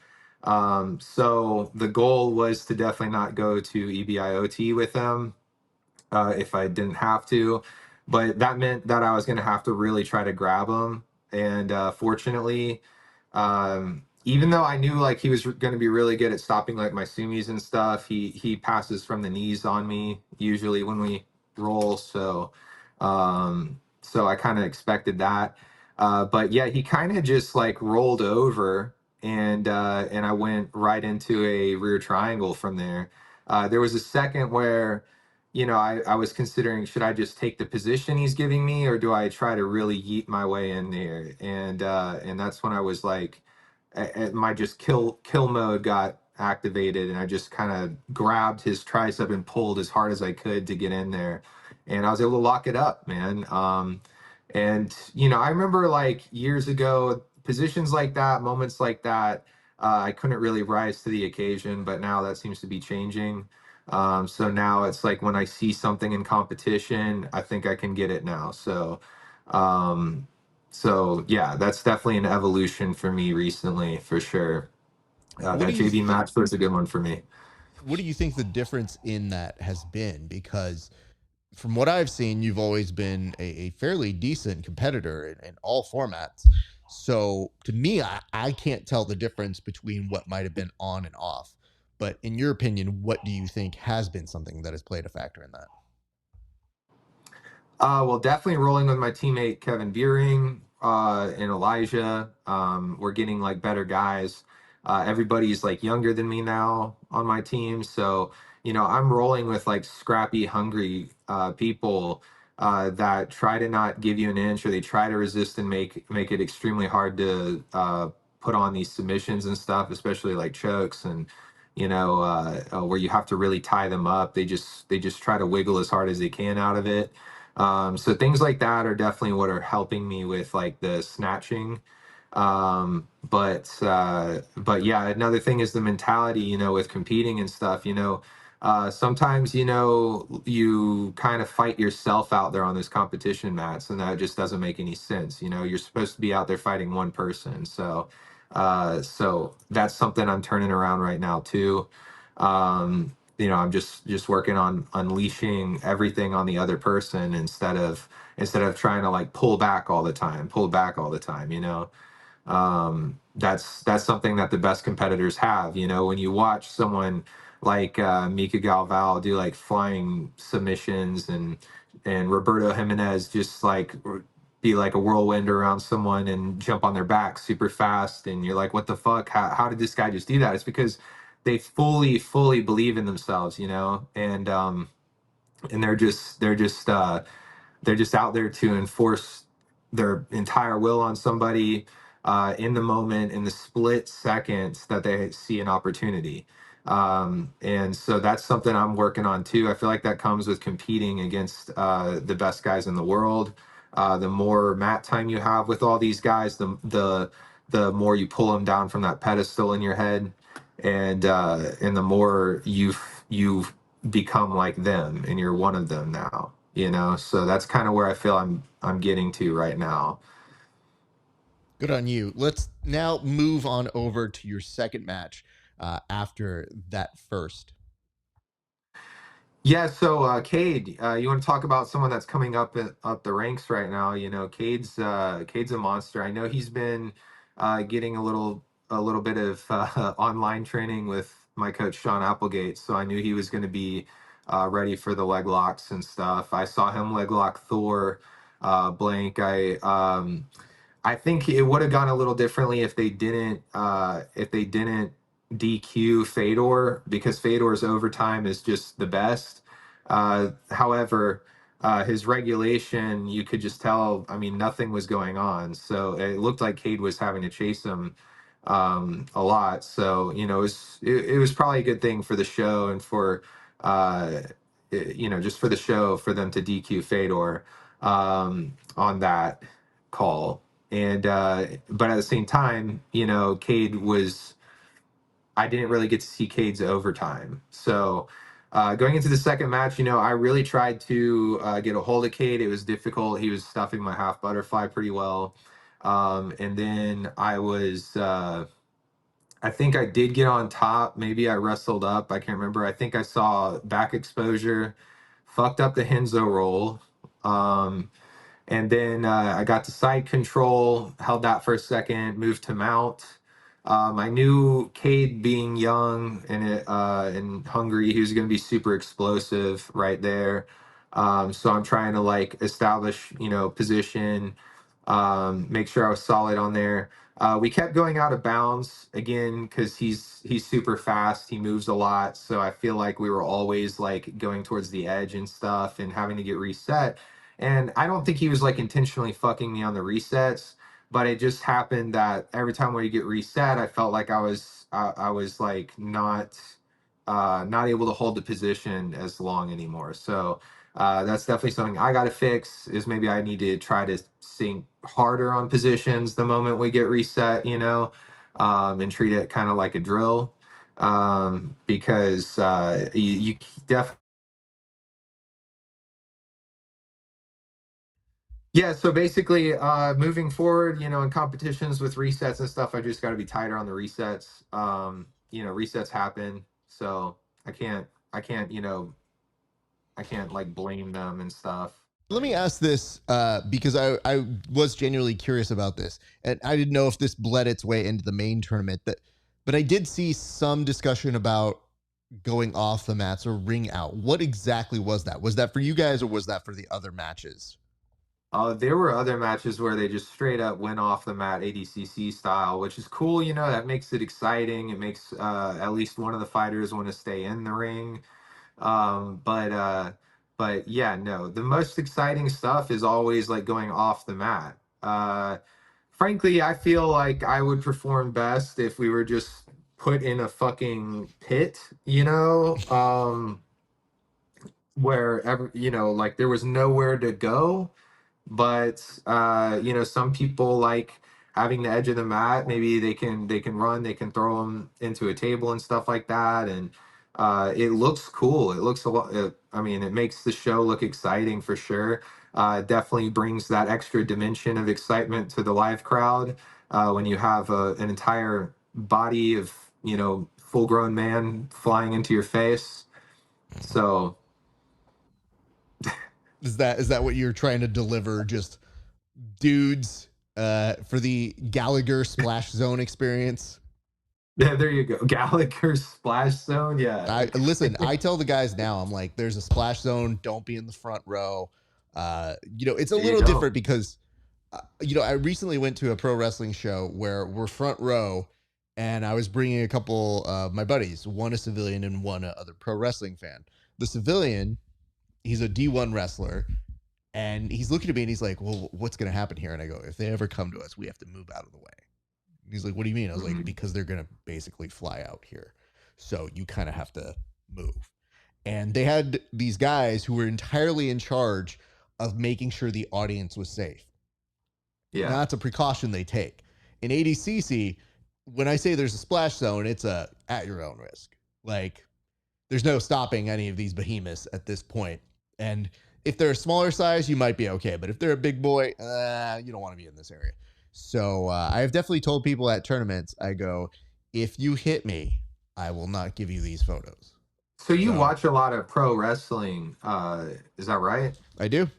So the goal was to definitely not go to EBIOT with him if I didn't have to, but that meant that I was going to have to really try to grab him. And fortunately, even though I knew like he was going to be really good at stopping like my sumis and stuff, he passes from the knees on me usually when we roll. So I kind of expected that. But yeah, he kind of just like rolled over and I went right into a rear triangle from there. There was a second where I was considering, should I just take the position he's giving me or do I try to really yeet my way in there? And that's when I was like, my just kill mode got activated and I just kind of grabbed his tricep and pulled as hard as I could to get in there. And I was able to lock it up, man. And I remember like years ago, positions like that, moments like that, I couldn't really rise to the occasion, but now that seems to be changing. So now it's like when I see something in competition, I think I can get it now. Um, so yeah, that's definitely an evolution for me recently, for sure. What do That you JB think? match was a good one for me. What do you think the difference in that has been? Because from what I've seen, you've always been a fairly decent competitor in all formats. So to me, I can't tell the difference between what might have been on and off. But in your opinion, what do you think has been something that has played a factor in that? Well, definitely rolling with my teammate Kevin Beering and Elijah. We're getting like better guys. Everybody's like younger than me now on my team, so I'm rolling with like scrappy, hungry people that try to not give you an inch, or they try to resist and make it extremely hard to put on these submissions and stuff, especially like chokes and where you have to really tie them up. They just try to wiggle as hard as they can out of it. So things like that are definitely what are helping me with like the snatching. But yeah, another thing is the mentality, with competing and stuff. Sometimes you kind of fight yourself out there on this competition mats, and that just doesn't make any sense. You're supposed to be out there fighting one person. So that's something I'm turning around right now too. I'm just working on unleashing everything on the other person, instead of trying to like pull back all the time. That's something that the best competitors have. When you watch someone like Mika Galval do like flying submissions, and Roberto Jimenez just like be like a whirlwind around someone and jump on their back super fast, and you're like, what the fuck? How did this guy just do that? It's because they fully believe in themselves, and they're just out there to enforce their entire will on somebody in the moment, in the split seconds that they see an opportunity. And so that's something I'm working on too. I feel like that comes with competing against the best guys in the world. The more mat time you have with all these guys, the more you pull them down from that pedestal in your head, and the more you've become like them, and you're one of them now. So that's kind of where I feel I'm getting to right now. Good on you. Let's now move on over to your second match after that first. Yeah, so Cade, you want to talk about someone that's coming up the ranks right now? Cade's a monster. I know he's been getting a little bit of online training with my coach Sean Applegate, so I knew he was going to be ready for the leg locks and stuff. I saw him leg lock Thor blank. I think it would have gone a little differently if they didn't DQ Fedor, because Fedor's overtime is just the best. However, his regulation, you could just tell. I mean, nothing was going on, so it looked like Cade was having to chase him a lot. So it was probably a good thing for the show, and for just for the show, for them to DQ Fedor on that call. And but at the same time, Cade was I didn't really get to see Cade's overtime. So going into the second match, I really tried to get a hold of Cade. It was difficult. He was stuffing my half butterfly pretty well. And then I think I did get on top. Maybe I wrestled up. I can't remember. I think I saw back exposure, fucked up the Henzo roll. And then I got to side control, held that for a second, moved to mount. I knew Cade, being young and hungry, he was going to be super explosive right there. So I'm trying to like establish, position, make sure I was solid on there. We kept going out of bounds again because he's super fast. He moves a lot, so I feel like we were always like going towards the edge and stuff, and having to get reset. And I don't think he was like intentionally fucking me on the resets, but it just happened that every time we get reset, I felt like I was like not able to hold the position as long anymore. So that's definitely something I got to fix. Is maybe I need to try to sink harder on positions the moment we get reset, and treat it kind of like a drill. because you definitely. Yeah, so basically, moving forward, in competitions with resets and stuff, I just got to be tighter on the resets. Resets happen, so I can't, I can't, I can't like blame them and stuff. Let me Like, ask this because I was genuinely curious about this, and I didn't know if this bled its way into the main tournament. But I did see some discussion about going off the mats or ring out. What exactly was that? Was that for you guys or was that for the other matches? there were other matches where they just straight up went off the mat ADCC style, which is cool. That makes it exciting. It makes at least one of the fighters want to stay in the ring. But yeah, no, the most exciting stuff is always like going off the mat. Frankly, I feel like I would perform best if we were just put in a fucking pit, where like there was nowhere to go. But some people like having the edge of the mat. Maybe they can run, they can throw them into a table and stuff like that, and it looks cool. It looks a lot. I mean, it makes the show look exciting for sure. It definitely brings that extra dimension of excitement to the live crowd when you have an entire body of full grown man flying into your face. So Is that what you're trying to deliver? Just dudes for the Gallagher splash zone experience? yeah, there you go. Gallagher's splash zone. Yeah. I listen. I tell the guys now. I'm like, there's a splash zone. Don't be in the front row. It's a There you little go. different because, I recently went to a pro wrestling show where we're front row, and I was bringing a couple of my buddies, one a civilian and one a other pro wrestling fan. The civilian, he's a D1 wrestler, and he's looking at me and he's like, "Well, what's going to happen here?" And I go, "If they ever come to us, we have to move out of the way." He's like, "What do you mean?" I was like, Mhm. "Because they're gonna basically fly out here, so you kind of have to move." And they had these guys who were entirely in charge of making sure the audience was safe. Now Yeah. that's a precaution they take. In ADCC, when I say there's a splash zone, it's a at your own risk. Like, there's no stopping any of these behemoths at this point. And if they're a smaller size, you might be okay. But if they're a big boy, you don't want to be in this area. So I have definitely told people at tournaments, I go, if you hit me, I will not give you these photos. So you So watch a lot of pro wrestling, is that right? I do.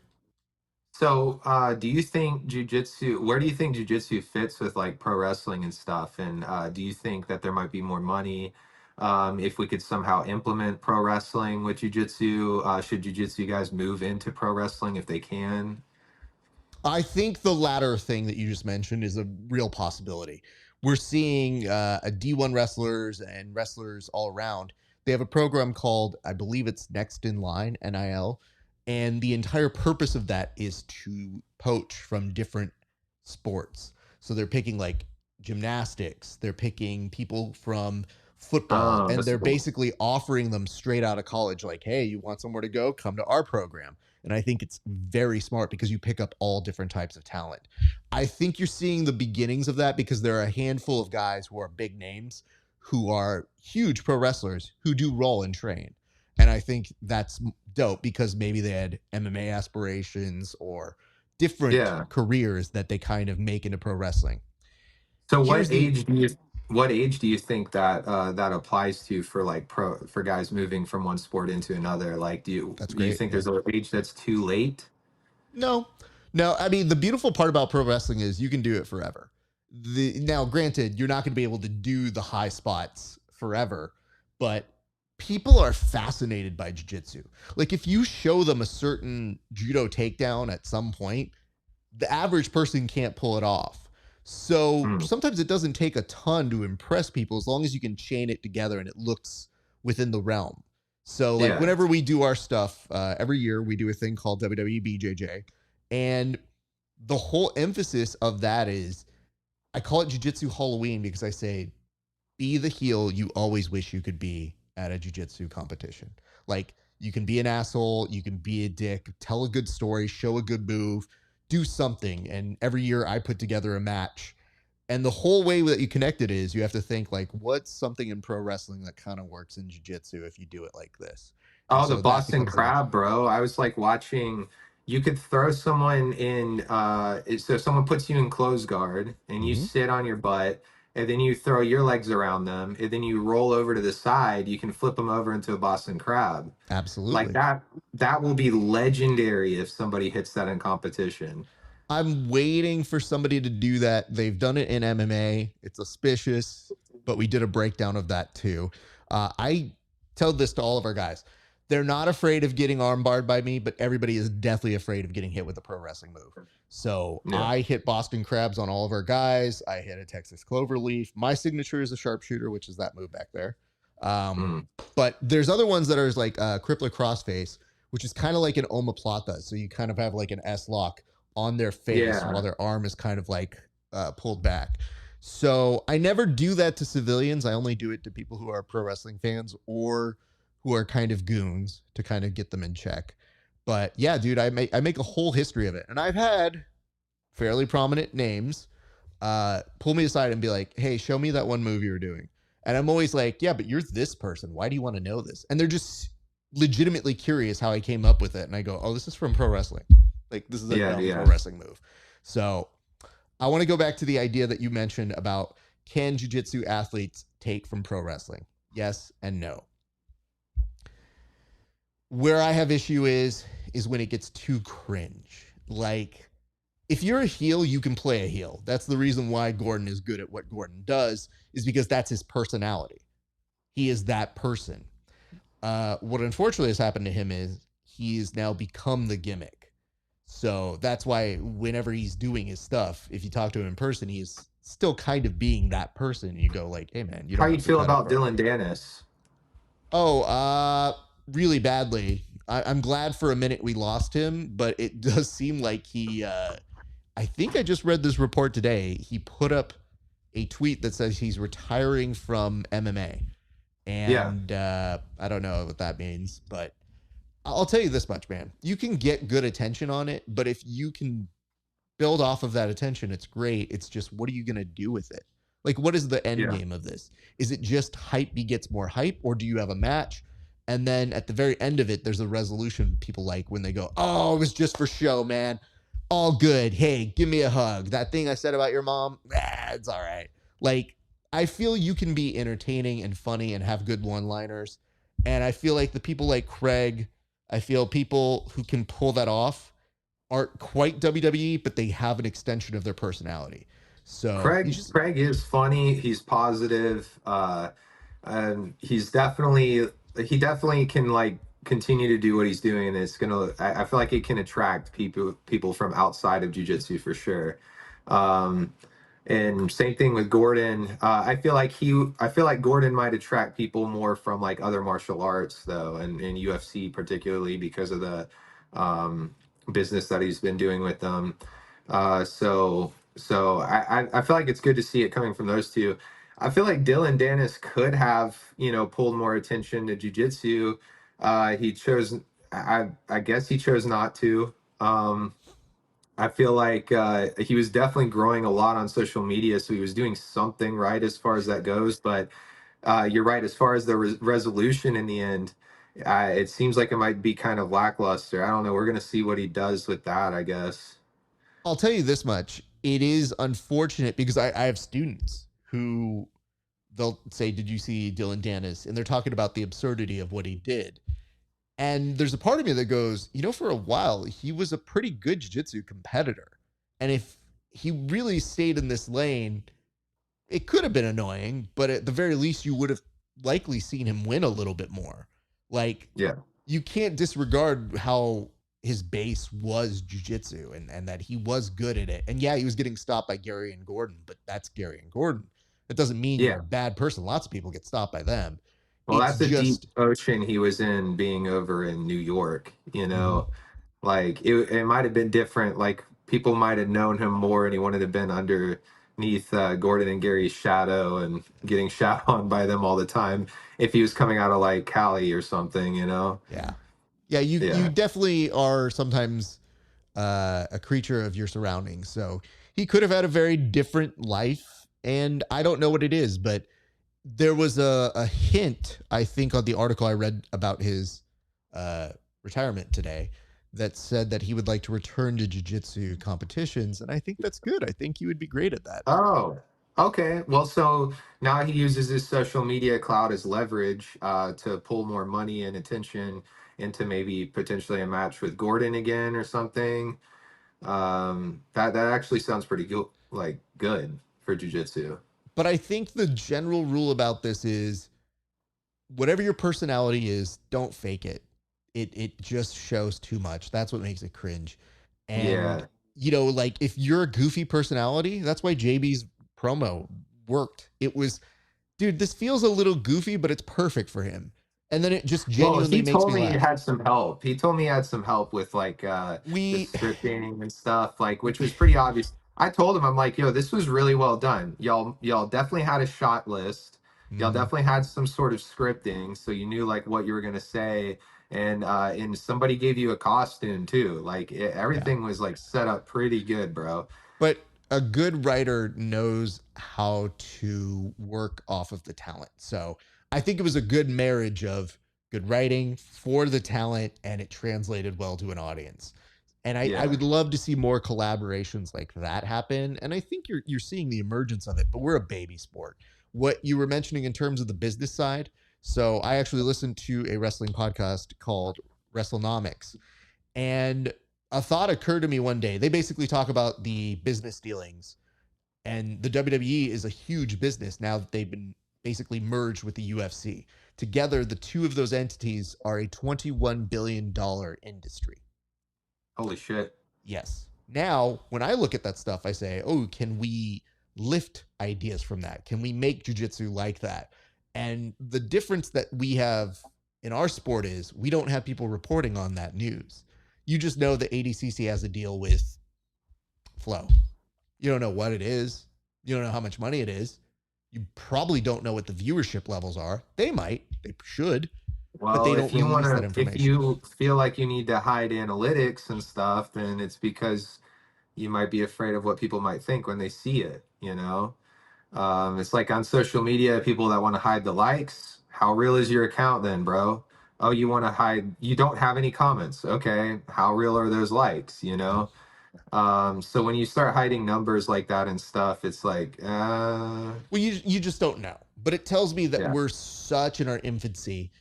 So, do you think jujitsu, where do you think jujitsu fits with like pro wrestling and stuff? And do you think that there might be more money if we could somehow implement pro wrestling with jujitsu? Should jujitsu guys move into pro wrestling if they can? I think the latter thing that you just mentioned is a real possibility. We're seeing a D1 wrestlers and wrestlers all around. They have a program called, I believe it's Next in Line, NIL. And the entire purpose of that is to poach from different sports. So they're picking like gymnastics, they're picking people from football, Oh, and that's they're cool. basically offering them straight out of college, like, hey, you want somewhere to go? Come to our program. And I think it's very smart because you pick up all different types of talent. I think you're seeing the beginnings of that because there are a handful of guys who are big names who are huge pro wrestlers who do roll and train. And I think that's dope because maybe they had MMA aspirations or different Yeah. careers that they kind of make into pro wrestling. So Here's the what age do you think that that applies to for like pro for guys moving from one sport into another? Like That's do you great. think Yeah. there's an age that's too late? No, no. I mean, the beautiful part about pro wrestling is you can do it forever. Now, granted, you're not going to be able to do the high spots forever, but people are fascinated by jiu-jitsu. Like, if you show them a certain judo takedown at some point, the average person can't pull it off. So Mm, sometimes it doesn't take a ton to impress people as long as you can chain it together and it looks within the realm. So, like, yeah. whenever we do our stuff, every year we do a thing called WWE BJJ. And the whole emphasis of that is I call it Jiu Jitsu Halloween because I say, be the heel you always wish you could be at a jiu-jitsu competition. Like, you can be an asshole, you can be a dick, tell a good story, show a good move, do something. And every year I put together a match And the whole way that you connect it is you have to think like, what's something in pro wrestling that kind of works in jiu-jitsu if you do it like this? And Oh, the so that Boston becomes the next. Crab, bro. I was like watching. You could throw someone in. So someone puts you in closed guard, and you Mhm. sit on your butt, and then you throw your legs around them, and then you roll over to the side. You can flip them over into a Boston Crab. Like Absolutely. that. That will be legendary if somebody hits that in competition. I'm waiting for somebody to do that. They've done it in MMA. It's auspicious, but we did a breakdown of that too. I tell this to all of our guys. They're not afraid of getting armbarred by me, but everybody is definitely afraid of getting hit with a pro wrestling move. So Yeah. I hit Boston Crabs on all of our guys. I hit a Texas Cloverleaf. My signature is a sharpshooter, which is that move back there. Um, Mm. but there's other ones that are like crippler crossface, which is kind of like an omoplata. So you kind of have like an S lock on their face while Yeah. their arm is kind of like pulled back. So I never do that to civilians. I only do it to people who are pro wrestling fans or who are kind of goons to kind of get them in check. But yeah, dude, I make a whole history of it, and I've had fairly prominent names pull me aside and be like, "Hey, show me that one move you were doing." And I'm always like, "Yeah, but you're this person. Why do you want to know this?" And they're just legitimately curious how I came up with it. And I go, "Oh, this is from pro wrestling. Like this is a Yeah. dumb pro Yeah. wrestling move." So I want to go back to the idea that you mentioned about can jiu-jitsu athletes take from pro wrestling? Yes and no. Where I have issue is when it gets too cringe. Like if you're a heel, you can play a heel. That's the reason why Gordon is good at what Gordon does, is because that's his personality. He is that person. What unfortunately has happened to him is he's now become the gimmick. So that's why whenever he's doing his stuff, if you talk to him in person, he's still kind of being that person. You go like, "Hey man, you How don't you have to feel cut it, about bro." Dylan Dennis? Oh, really badly. I'm glad for a minute we lost him, but it does seem like I think I just read this report today. He put up a tweet that says he's retiring from MMA. Yeah. And I don't know what that means, but I'll tell you this much, man. You can get good attention on it, but if you can build off of that attention, it's great. It's just, what are you going to do with it? Like, what is the end Yeah. game of this? Is it just hype begets more hype, or do you have a match? And then at the very end of it, there's a resolution people like when they go, "Oh, it was just for show, man. All good. Hey, give me a hug. That thing I said about your mom, it's all right." Like, I feel you can be entertaining and funny and have good one liners. And I feel like the people like Craig, I feel people who can pull that off aren't quite WWE, but they have an extension of their personality. So you just Craig is funny. He's positive. And he definitely can like continue to do what he's doing. And it's gonna. I feel like it can attract people from outside of jujitsu for sure. Um, and same thing with Gordon. I feel like Gordon might attract people more from like other martial arts though, and UFC particularly because of the um, business that he's been doing with them. So I feel like it's good to see it coming from those two. I feel like Dylan Dennis could have, pulled more attention to jujitsu. He chose, I guess he chose not to. I feel like he was definitely growing a lot on social media, so he was doing something right as far as that goes. But you're right, as far as the resolution in the end, it seems like it might be kind of lackluster. I don't know. We're gonna see what he does with that, I guess. I'll tell you this much. It is unfortunate because I have students who they'll say, "Did you see Dylan Dennis?" And they're talking about the absurdity of what he did. And there's a part of me that goes, for a while, he was a pretty good jiu-jitsu competitor. And if he really stayed in this lane, it could have been annoying, but at the very least, you would have likely seen him win a little bit more. Like, Yeah. you can't disregard how his base was jujitsu and that he was good at it. And yeah, he was getting stopped by Gary and Gordon, but that's Gary and Gordon. That doesn't mean you're Yeah. a bad person. Lots of people get stopped by them. Well, It's that's a deep just, ocean he was in being over in New York, Mhm. Like it might have been different. Like people might have known him more and he wanted to have been underneath Gordon and Gary's shadow and getting shot on by them all the time if he was coming out of like Cali or something. Yeah. Yeah, you Yeah. definitely are sometimes a creature of your surroundings. So he could have had a very different life, and I don't know what it is, but there was a hint, I think, on the article I read about his uh, retirement today that said that he would like to return to jiu-jitsu competitions, and I think that's good. I think he would be great at that. Oh, okay. Well, so now he uses his social media clout as leverage to pull more money and attention into maybe potentially a match with Gordon again or something. That actually sounds pretty good, like good for jujitsu. But I think the general rule about this is whatever your personality is, don't fake it. It just shows too much. That's what makes it cringe. And Yeah. like if you're a goofy personality, that's why JB's promo worked. It was, dude, this feels a little goofy, but it's perfect for him. And then it just Well, genuinely he makes told me me he laugh. had some help. He told me he had some help with like the We scripting and stuff, like which was pretty obvious. I told him, I'm like, yo, this was really well done. Y'all definitely had a shot list. Y'all Mhm. definitely had some sort of scripting, so you knew like what you were gonna say. And somebody gave you a costume too. Like Yeah. everything was like set up pretty good, bro. But a good writer knows how to work off of the talent. So I think it was a good marriage of good writing for the talent, and it translated well to an audience. And I Yeah. would love to see more collaborations like that happen. And I think you're seeing the emergence of it, but we're a baby sport. What you were mentioning in terms of the business side. So I actually listened to a wrestling podcast called WrestleNomics, and a thought occurred to me one day. They basically talk about the business dealings, and the WWE is a huge business now that they've been basically merged with the UFC. Together, the two of those entities are a $21 billion industry. Holy shit. Yes. Now, when I look at that stuff, I say, oh, can we lift ideas from that? Can we make jujitsu like that? And the difference that we have in our sport is we don't have people reporting on that news. You just know that ADCC has a deal with Flow. You don't know what it is. You don't know how much money it is. You probably don't know what the viewership levels are. They might, they should, but Well, they don't release that if information. you feel like you need to hide analytics and stuff, then it's because you might be afraid of what people might think when they see it, you know? It's like on social media, people that want to hide the likes. How real is your account then, bro? Oh, you want to hide, you don't have any comments. Okay. How real are those likes, you Yeah. know? So when you start hiding numbers like that and stuff, it's like, Well, you just don't know. But it tells me that yeah, we're such in our infancy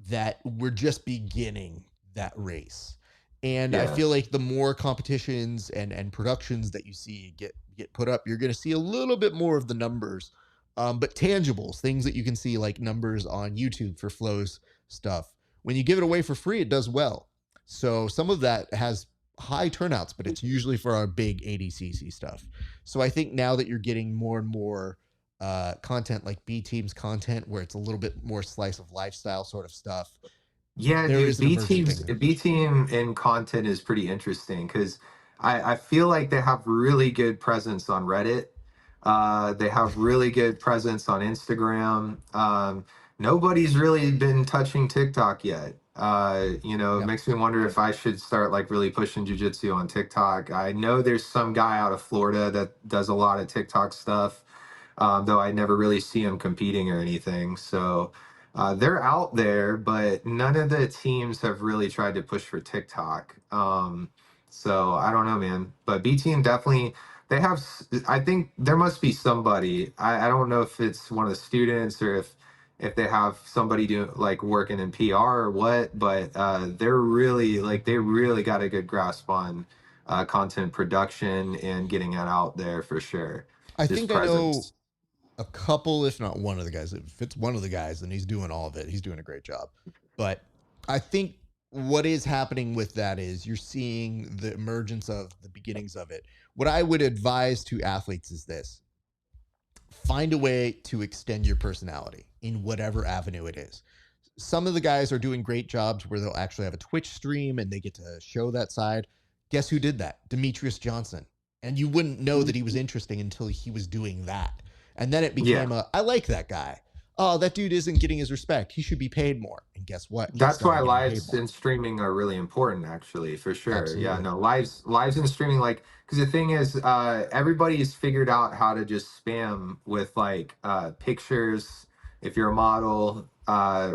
that we're just beginning that race. And I yeah, feel like the more competitions and productions that you see get put up, you're going to see a little bit more of the numbers, but tangibles, things that you can see like numbers on YouTube for Flows stuff. When you give it away for free, it does well. So some of that has high turnouts, but it's usually for our big ADCC stuff. So I think now that you're getting more and more content like B Team's content, where it's a little bit more slice of lifestyle sort of stuff, yeah, there dude. is an emerging thing there. B team in content is pretty interesting because I feel like they have really good presence on Reddit. They have really good presence on Instagram. Nobody's really been touching TikTok yet. It Yep. makes me wonder if I should start like really pushing jujitsu on TikTok. I know there's some guy out of Florida that does a lot of TikTok stuff, though I never really see him competing or anything. So they're out there, but none of the teams have really tried to push for TikTok. So I don't know, man. But B team definitely they have. I think there must be somebody. I don't know if it's one of the students or if they have somebody doing like working in PR or what. But they're really like they really got a good grasp on content production and getting it out there for sure. I Just think I know presence. a couple, if not one of the guys. If it's one of the guys, then he's doing all of it. He's doing a great job. But I think what is happening with that is you're seeing the emergence of the beginnings of it. What I would advise to athletes is this: find a way to extend your personality in whatever avenue it is. Some of the guys are doing great jobs where they'll actually have a Twitch stream and they get to show that side. Guess who did that? Demetrius Johnson. And you wouldn't know that he was interesting until he was doing that. And then it Yeah. became I like that guy. oh, that dude isn't getting his respect. He should be paid more. And guess what? He That's why started getting paid lives more. and streaming are really important, actually, for sure. Yeah, Absolutely. no, lives and streaming, like, because the thing is, everybody's figured out how to just spam with like pictures if you're a model,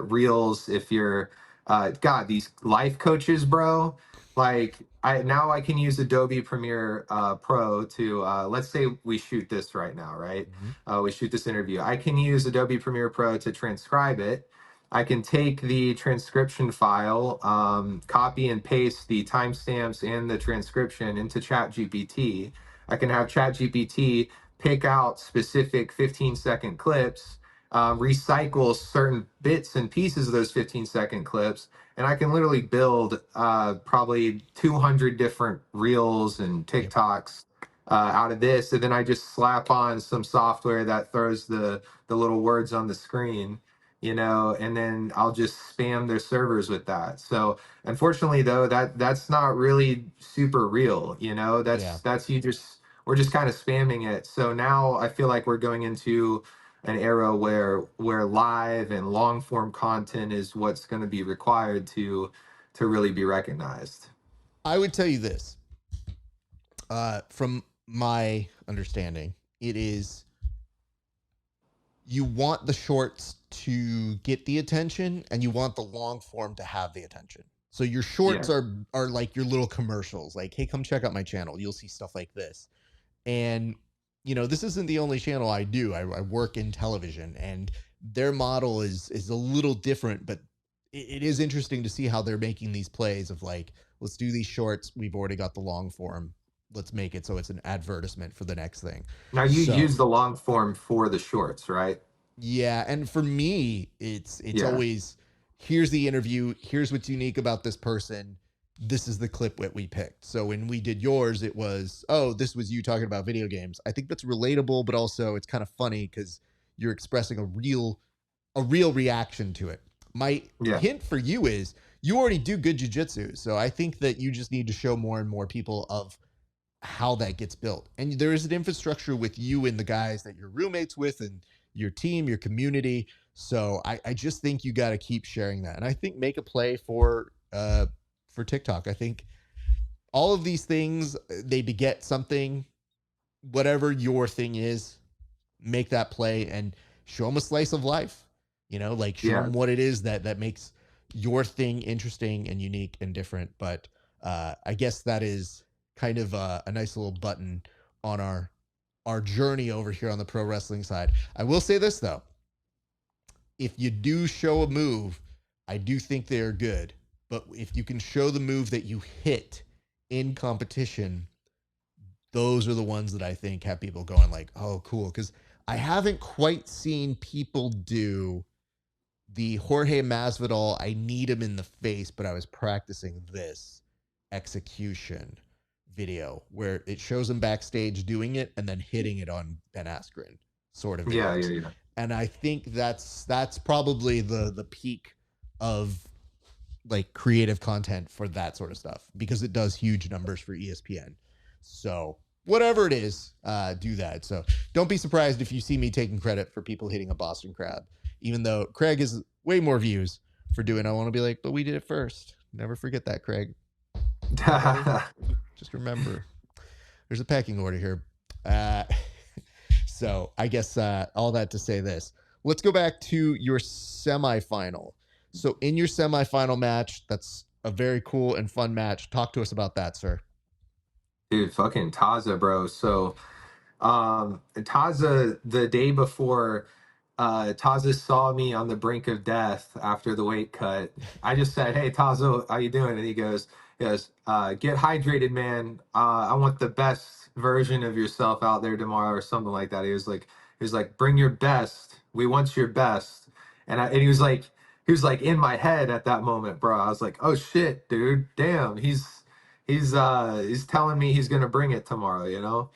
reels if you're, God, these life coaches, bro. Like, I can use Adobe Premiere Pro to, let's say we shoot this right now, right? Mhm. We shoot this interview. I can use Adobe Premiere Pro to transcribe it. I can take the transcription file, copy and paste the timestamps and the transcription into ChatGPT. I can have ChatGPT pick out specific 15-second clips, recycle certain bits and pieces of those 15-second clips, and I can literally build probably 200 different reels and Yep. TikToks out of this. And then I just slap on some software that throws the little words on the screen, and then I'll just spam their servers with that. So unfortunately though, that's not really super real, Yeah. that's you just we're just kind of spamming it. So now I feel like we're going into an era where live and long form content is what's going to be required to really be recognized. I would tell you this. From my understanding, it is you want the shorts to get the attention and you want the long form to have the attention. So your shorts Yeah. are like your little commercials, like, hey, come check out my channel. You'll see stuff like this. And this isn't the only channel I do. I work in television, and their model is a little different, but it is interesting to see how they're making these plays of like, let's do these shorts. We've already got the long form. Let's make it so it's an advertisement for the next thing. Now you So use the long form for the shorts, right? yeah, and for me, it's Yeah. always, here's the interview, here's what's unique about this person. This is the clip that we picked. So when we did yours, it was, oh, this was you talking about video games. I think that's relatable, but also it's kind of funny because you're expressing a real reaction to it. My Yeah. hint for you is you already do good jujitsu, so I think that you just need to show more and more people of how that gets built. And there is an infrastructure with you and the guys that you're roommates with and your team, your community. So I just think you got to keep sharing that. And I think make a play for TikTok. I think all of these things, they beget something. Whatever your thing is, make that play and show them a slice of life. Like show Yeah. them what it is that makes your thing interesting and unique and different. But I guess that is kind of a nice little button on our journey over here on the pro wrestling side. I will say this though, if you do show a move, I do think they are good. But if you can show the move that you hit in competition, those are the ones that I think have people going like, oh, cool. Because I haven't quite seen people do the Jorge Masvidal, I need him in the face, but I was practicing this execution video where it shows him backstage doing it and then hitting it on Ben Askren sort of Yeah. videos. Yeah. Yeah. And I think that's probably the peak of like creative content for that sort of stuff because it does huge numbers for ESPN. So whatever it is, do that. So don't be surprised if you see me taking credit for people hitting a Boston Crab, even though Craig is way more views for doing. I want to be like, but we did it first. Never forget that, Craig. Okay, buddy. Just remember, there's a pecking order here. Uh, so I guess all that to say this. Let's go back to your semifinal. So in your semifinal match, that's a very cool and fun match. Talk to us about that, sir. Dude, fucking Taza, bro. So Taza, the day before, Taza saw me on the brink of death after the weight cut. I just said, "Hey Taza, how you doing?" And he goes, "Get hydrated, man. I want the best version of yourself out there tomorrow," or something like that. He was like, "Bring your best. We want your best." And he was like in my head at that moment, bro. I was like, "Oh shit, dude. Damn. He's telling me he's gonna bring it tomorrow."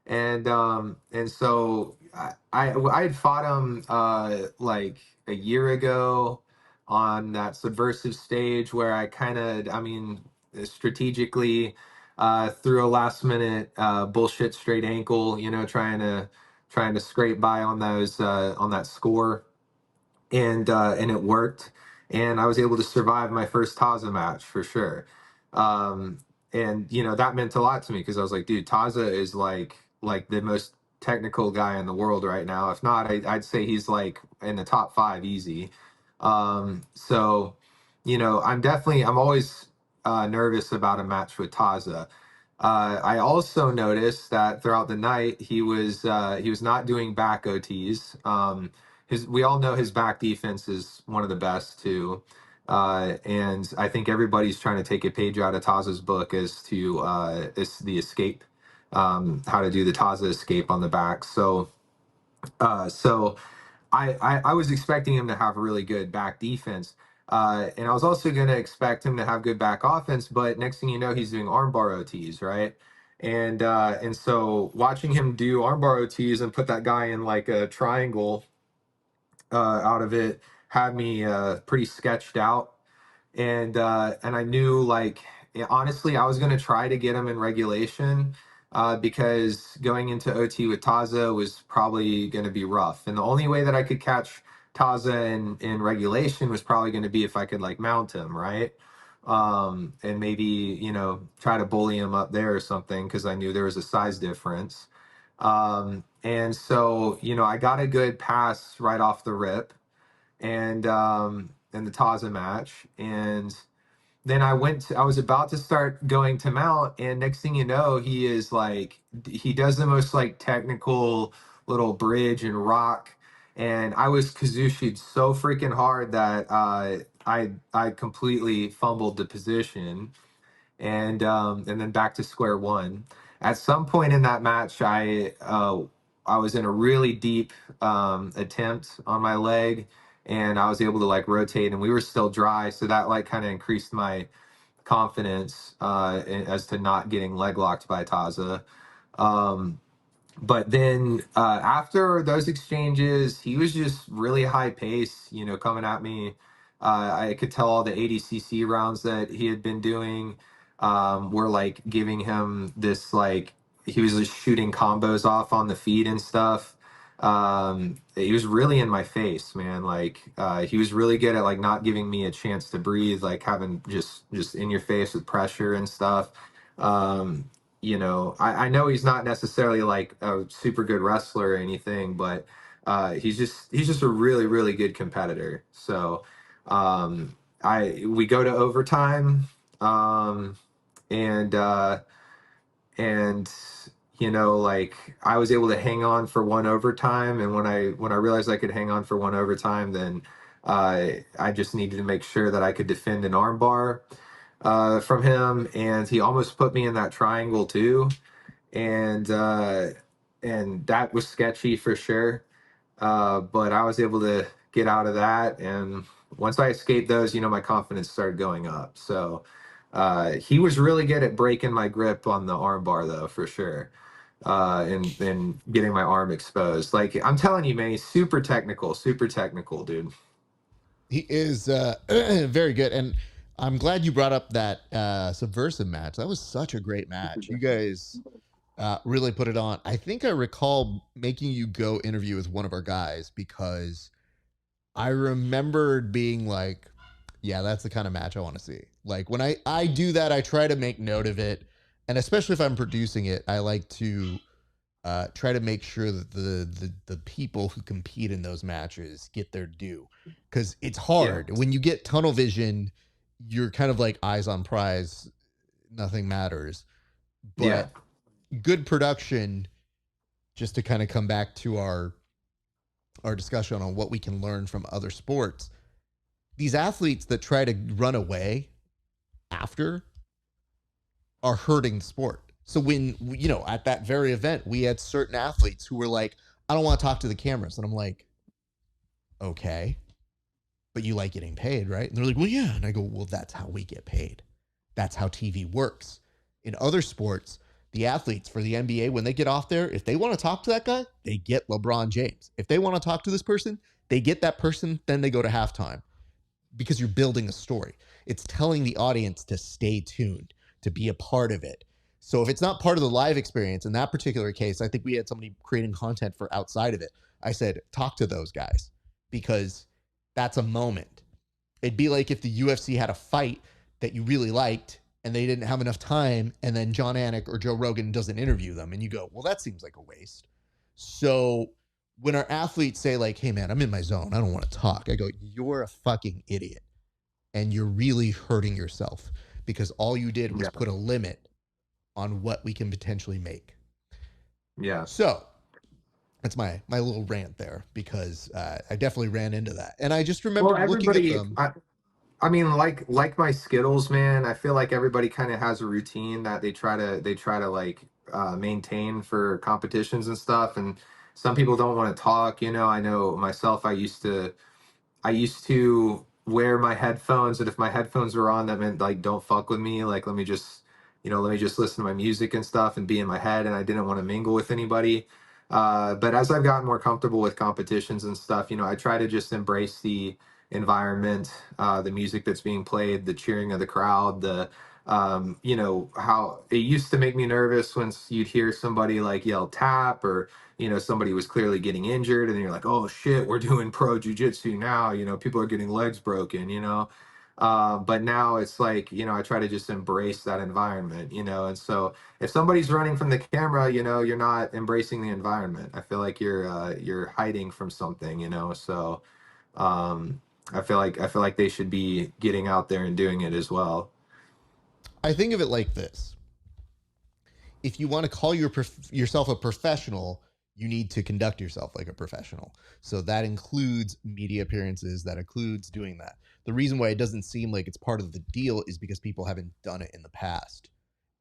And so I had fought him like a year ago on that subversive stage where strategically threw a last minute bullshit straight ankle, trying to scrape by on those on that score. and it worked, and I was able to survive my first Taza match for sure. Um, and you know that meant a lot to me because I was like, dude, Taza is like the most technical guy in the world right now. If not, I'd say he's like in the top five easy. So, you know, I'm always nervous about a match with Taza. I also noticed that throughout the night he was not doing back OTs. We all know his back defense is one of the best too, and I think everybody's trying to take a page out of Taza's book as to is the escape, how to do the Taza escape on the back. So I was expecting him to have a really good back defense. And I was also going to expect him to have good back offense, but next thing you know, he's doing armbar OTs, right? And so watching him do armbar OTs and put that guy in like a triangle out of it had me pretty sketched out, and I knew like honestly I was gonna try to get him in regulation because going into OT with Taza was probably gonna be rough, and the only way that I could catch Taza in regulation was probably gonna be if I could like mount him, right? And maybe you know try to bully him up there or something because I knew there was a size difference. And so you know I got a good pass right off the rip, and the Taza match. And then I was about to start going to mount, and next thing you know, he does the most like technical little bridge and rock. And I was Kazushi'd so freaking hard that I completely fumbled the position, and then back to square one. At some point in that match, I was in a really deep attempt on my leg, and I was able to like rotate, and we were still dry, so that like kind of increased my confidence as to not getting leg locked by Taza. Um, but then after those exchanges, he was just really high pace, you know, coming at me. I could tell all the ADCC rounds that he had been doing were like giving him this like he was just shooting combos off on the feet and stuff. He was really in my face, man. Like he was really good at like not giving me a chance to breathe, like having just in your face with pressure and stuff. Um, you know, I know he's not necessarily like a super good wrestler or anything, but he's just a really really good competitor. So I we go to overtime, um, and and you know like I was able to hang on for one overtime, and when I realized I could hang on for one overtime, then I just needed to make sure that I could defend an armbar from him, and he almost put me in that triangle too, and uh, and that was sketchy for sure. But I was able to get out of that, and once I escaped those, you know, my confidence started going up. So he was really good at breaking my grip on the armbar, though, for sure, and getting my arm exposed. Like I'm telling you, man, he's super technical, dude. He is very good, and I'm glad you brought up that subversive match. That was such a great match. You guys really put it on. I think I recall making you go interview with one of our guys because I remembered being like, yeah, that's the kind of match I want to see. Like when I do that, I try to make note of it. And especially if I'm producing it, I like to try to make sure that the people who compete in those matches get their due. Because it's Yeah, hard. When you get tunnel vision, you're kind of like eyes on prize, nothing matters. yeah, But good production, just to kind of come back to our discussion on what we can learn from other sports, these athletes that try to run away after are hurting the sport. So when you know at that very event, we had certain athletes who were like, "I don't want to talk to the cameras," and I'm like, "Okay, but you like getting paid, right?" And they're like, "Well, yeah," and I go, "Well, that's how we get paid. That's how TV works." In other sports, the athletes for the NBA, when they get off there, if they want to talk to that guy, they get LeBron James. If they want to talk to this person, they get that person. Then they go to halftime because you're building a story. It's telling the audience to stay tuned, to be a part of it. So if it's not part of the live experience, in that particular case, I think we had somebody creating content for outside of it. I said, talk to those guys because That's a moment. It'd be like if the UFC had a fight that you really liked and they didn't have enough time, and then John Anik or Joe Rogan doesn't interview them, and you go, well, that seems like a waste. So when our athletes say, like, hey, man, I'm in my zone, I don't want to talk, I go, you're a fucking idiot. And you're really hurting yourself because all you did was Yeah. put a limit on what we can potentially make. Yeah. So that's my little rant there, because I definitely ran into that. And I just Well, remembered looking at everybody, them. I mean, like my Skittles, man. I feel like everybody kind of has a routine that they try to like maintain for competitions and stuff. And some people don't want to talk. You know, I know myself. I used to wear my headphones, and if my headphones were on, that meant like don't fuck with me. Like let me just listen to my music and stuff and be in my head. And I didn't want to mingle with anybody. But as I've gotten more comfortable with competitions and stuff, I try to just embrace the environment, the music that's being played, the cheering of the crowd, how it used to make me nervous when you'd hear somebody like yell tap, or somebody was clearly getting injured, and you're like, oh shit, we're doing pro jujitsu now. People are getting legs broken. But now it's like, I try to just embrace that environment. And so if somebody's running from the camera, you're not embracing the environment. I feel like you're hiding from something. So um, I feel like they should be getting out there and doing it as well. I think of it like this: if you want to call yourself a professional, you need to conduct yourself like a professional. So that includes media appearances, that includes doing that. The reason why it doesn't seem like it's part of the deal is because people haven't done it in the past,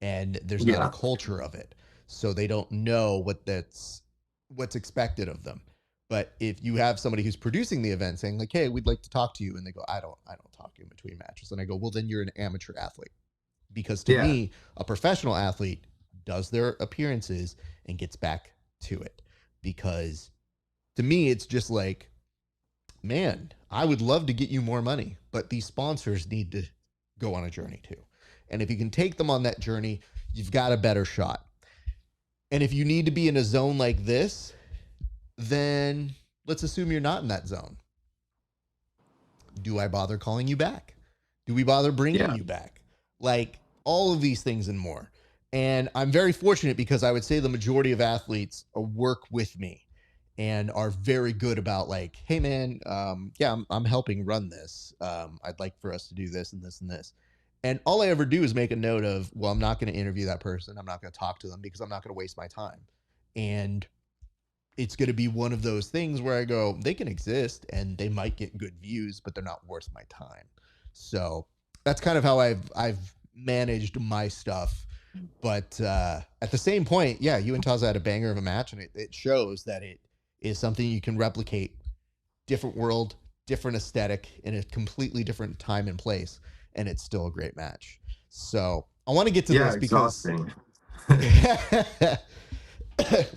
and there's not a Yeah. culture of it. So they don't know what's expected of them. But if you have somebody who's producing the event saying like, "Hey, we'd like to talk to you," and they go, "I don't talk in between matches," and I go, "Well, then you're an amateur athlete." Because to Yeah. me, a professional athlete does their appearances and gets back to it. Because to me, it's just like, man, I would love to get you more money, but these sponsors need to go on a journey too. And if you can take them on that journey, you've got a better shot. And if you need to be in a zone like this, then let's assume you're not in that zone. Do I bother calling you back? Do we bother bringing Yeah. you back? Like all of these things and more. And I'm very fortunate because I would say the majority of athletes work with me and are very good about like, hey man, yeah, I'm helping run this. I'd like for us to do this and this and this. And all I ever do is make a note of, well, I'm not going to interview that person. I'm not going to talk to them because I'm not going to waste my time. And it's going to be one of those things where I go, they can exist and they might get good views, but they're not worth my time. So that's kind of how I've managed my stuff. But at the same point, yeah, you and Taza had a banger of a match, and it shows that it is something you can replicate. Different world, different aesthetic, in a completely different time and place, and it's still a great match. So I want to get to Yeah. this because Exhausting.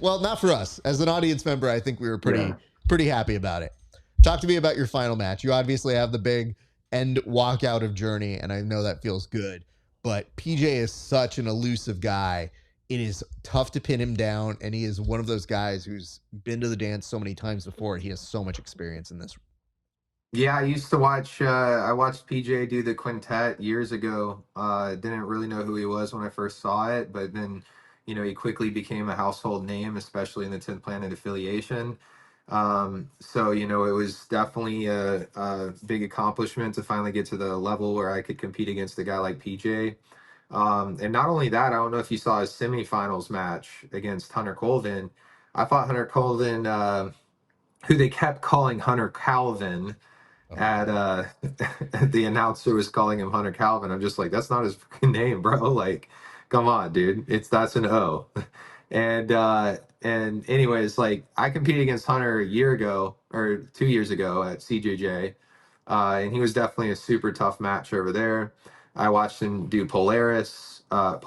well, not for us. As an audience member, I think we were Yeah. pretty happy about it. Talk to me about your final match. You obviously have the big end walkout of Journey, and I know that feels good. But PJ is such an elusive guy. It is tough to pin him down, and he is one of those guys who's been to the dance so many times before. He has so much experience in this. Yeah, I used to watch. I watched PJ do the quintet years ago. Didn't really know who he was when I first saw it, but then, he quickly became a household name, especially in the 10th Planet affiliation. So it was definitely a big accomplishment to finally get to the level where I could compete against a guy like PJ. And not only that, I don't know if you saw his semifinals match against Hunter Colvin. I fought Hunter Colvin, who they kept calling Hunter Calvin Oh at no. the announcer was calling him Hunter Calvin. I'm just like, that's not his freaking name, bro. Like, come on, dude. That's an O. And anyways, like I competed against Hunter a year ago or 2 years ago at CJJ. And he was definitely a super tough match over there. I watched him do Polaris. And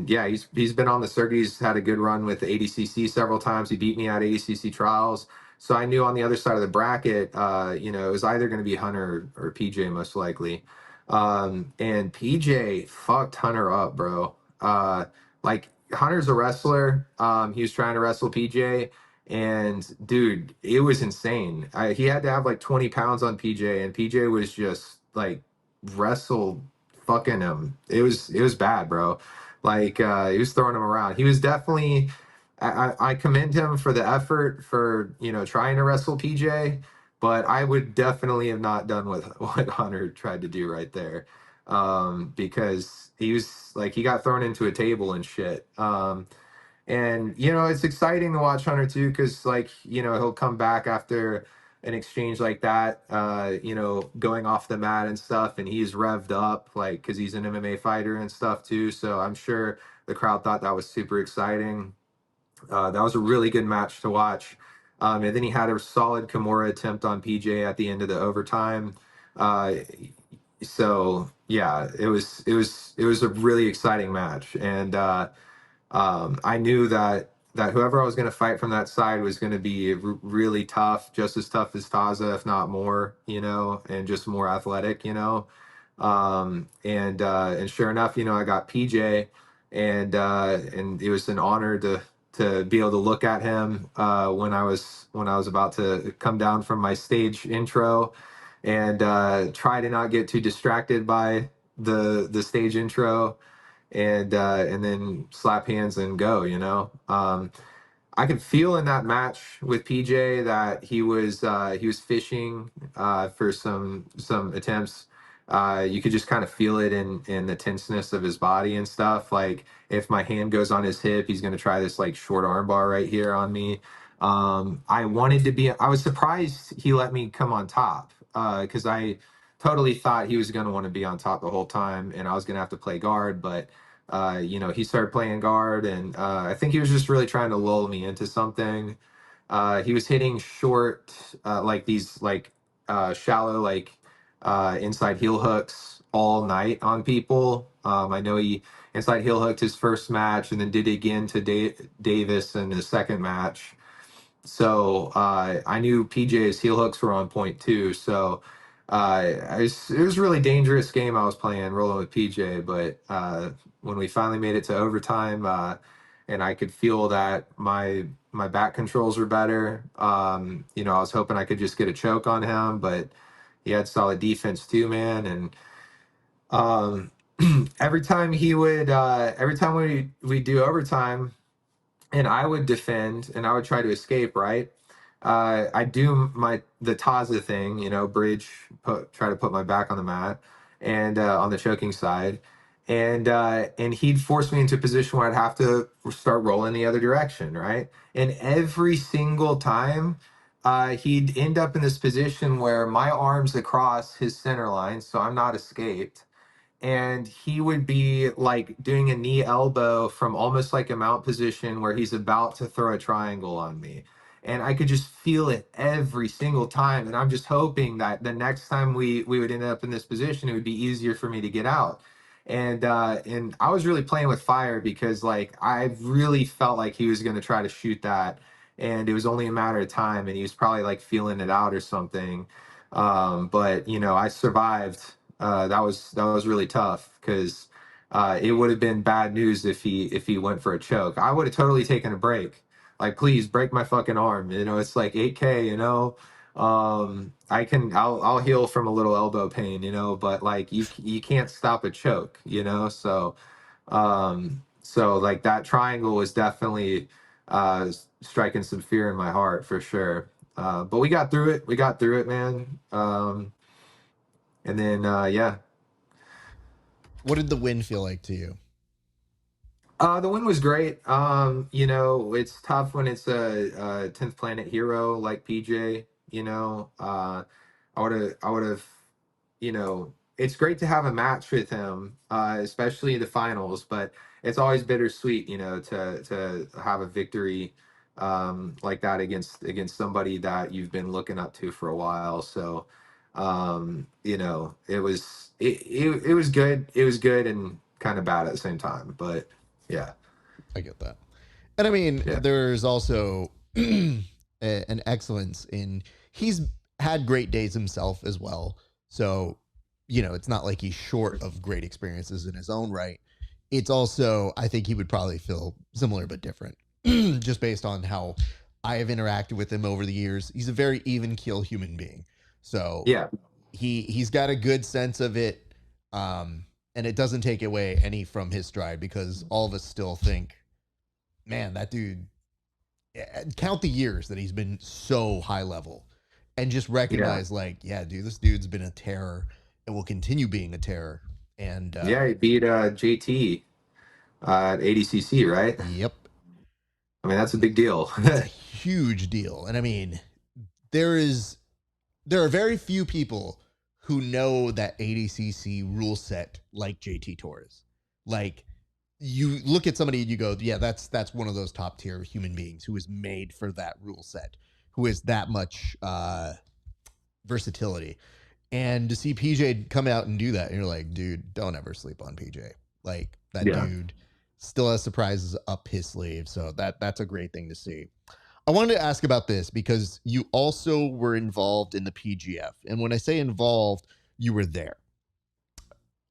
yeah, he's been on the circuit. He's had a good run with the ADCC several times. He beat me at ADCC trials, so I knew on the other side of the bracket, it was either going to be Hunter or PJ most likely. And PJ fucked Hunter up, bro. Like Hunter's a wrestler. He was trying to wrestle PJ. And dude, it was insane. He had to have like 20 pounds on PJ, and PJ was just like wrestle fucking him. It was bad, bro. Like he was throwing him around. He was definitely. I commend him for the effort for trying to wrestle PJ, but I would definitely have not done what Hunter tried to do right there, because he was like he got thrown into a table and shit. And it's exciting to watch Hunter too, because like he'll come back after an exchange like that, going off the mat and stuff, and he's revved up like because he's an MMA fighter and stuff too. So I'm sure the crowd thought that was super exciting. That was a really good match to watch. And then he had a solid Kimura attempt on PJ at the end of the overtime. Uh, so yeah, it was a really exciting match, and I knew that whoever I was going to fight from that side was going to be really tough, just as tough as Taza, if not more, and just more athletic, and sure enough, I got PJ, and it was an honor to be able to look at him when I was about to come down from my stage intro, and try to not get too distracted by the stage intro, and then slap hands and go. I could feel in that match with PJ that he was fishing for some attempts. You could just kind of feel it in the tenseness of his body and stuff. Like if my hand goes on his hip, he's gonna try this like short arm bar right here on me. I was surprised he let me come on top, because I totally thought he was gonna want to be on top the whole time, and I was gonna have to play guard, but he started playing guard, and I think he was just really trying to lull me into something. He was hitting short, like these like shallow like inside heel hooks all night on people. I know he inside heel hooked his first match, and then did it again to Davis in his second match. So I knew PJ's heel hooks were on point too. So it was a really dangerous game I was playing, rolling with PJ. But when we finally made it to overtime, and I could feel that my back controls were better. I was hoping I could just get a choke on him, but he had solid defense too, man. And um, every time we do overtime, and I would defend and I would try to escape, right? I do the Taza thing, bridge, try to put my back on the mat, and on the choking side, and he'd force me into a position where I'd have to start rolling the other direction, right? And every single time, he'd end up in this position where my arms across his center line, so I'm not escaped, and he would be like doing a knee elbow from almost like a mount position where he's about to throw a triangle on me. And I could just feel it every single time. And I'm just hoping that the next time we would end up in this position, it would be easier for me to get out. And I was really playing with fire, because like I really felt like he was going to try to shoot that, and it was only a matter of time, and he was probably like feeling it out or something. But I survived. That was really tough, because it would have been bad news if he went for a choke. I would have totally taken a break. Like, please break my fucking arm. It's like 8K. I'll heal from a little elbow pain. But like you can't stop a choke. So like that triangle was definitely striking some fear in my heart for sure. But we got through it. We got through it, man. And then yeah, What did the win feel like to you? the win was great. It's tough when it's a 10th planet hero like PJ. I would have. It's great to have a match with him, especially the finals. But it's always bittersweet, to have a victory like that against somebody that you've been looking up to for a while. So it was good. It was good and kind of bad at the same time. But yeah, I get that. And I mean, yeah, there's also an excellence in he's had great days himself as well. So, it's not like he's short of great experiences in his own right. It's also, I think he would probably feel similar but different, just based on how I have interacted with him over the years. He's a very even keel human being. So Yeah. he's got a good sense of it. And it doesn't take away any from his stride, because all of us still think, man, that dude, count the years that he's been so high level, and just Yeah. recognize, like, yeah, dude, this dude's been a terror and will continue being a terror. And Yeah, he beat JT at ADCC, right? yep, I mean, that's a big deal. it's a huge deal. And I mean, there is there are very few people who know that ADCC rule set like JT Torres. Like, you look at somebody and you go, yeah, that's one of those top tier human beings who is made for that rule set, who is that much versatility. And to see PJ come out and do that, and you're like, dude, don't ever sleep on PJ. Like, that Yeah. dude still has surprises up his sleeve. So that's a great thing to see. I wanted to ask about this because you also were involved in the PGF. And when I say involved, you were there.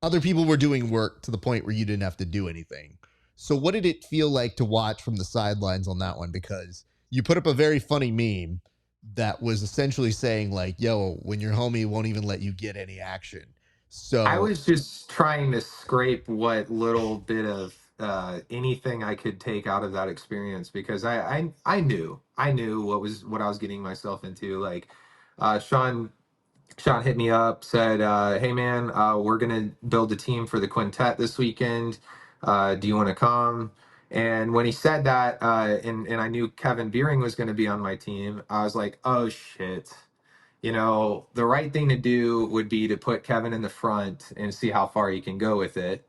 Other people were doing work to the point where you didn't have to do anything. So what did it feel like to watch from the sidelines on that one? Because you put up a very funny meme that was essentially saying, like, yo, when your homie won't even let you get any action. I So was just trying to scrape what little bit of anything I could take out of that experience, because I knew what I was getting myself into. Like, Sean hit me up, said, "Hey man, we're gonna build a team for the quintet this weekend. Do you want to come?" And when he said that, and I knew Kevin Beering was going to be on my team, I was like, "Oh shit." The right thing to do would be to put Kevin in the front and see how far he can go with it.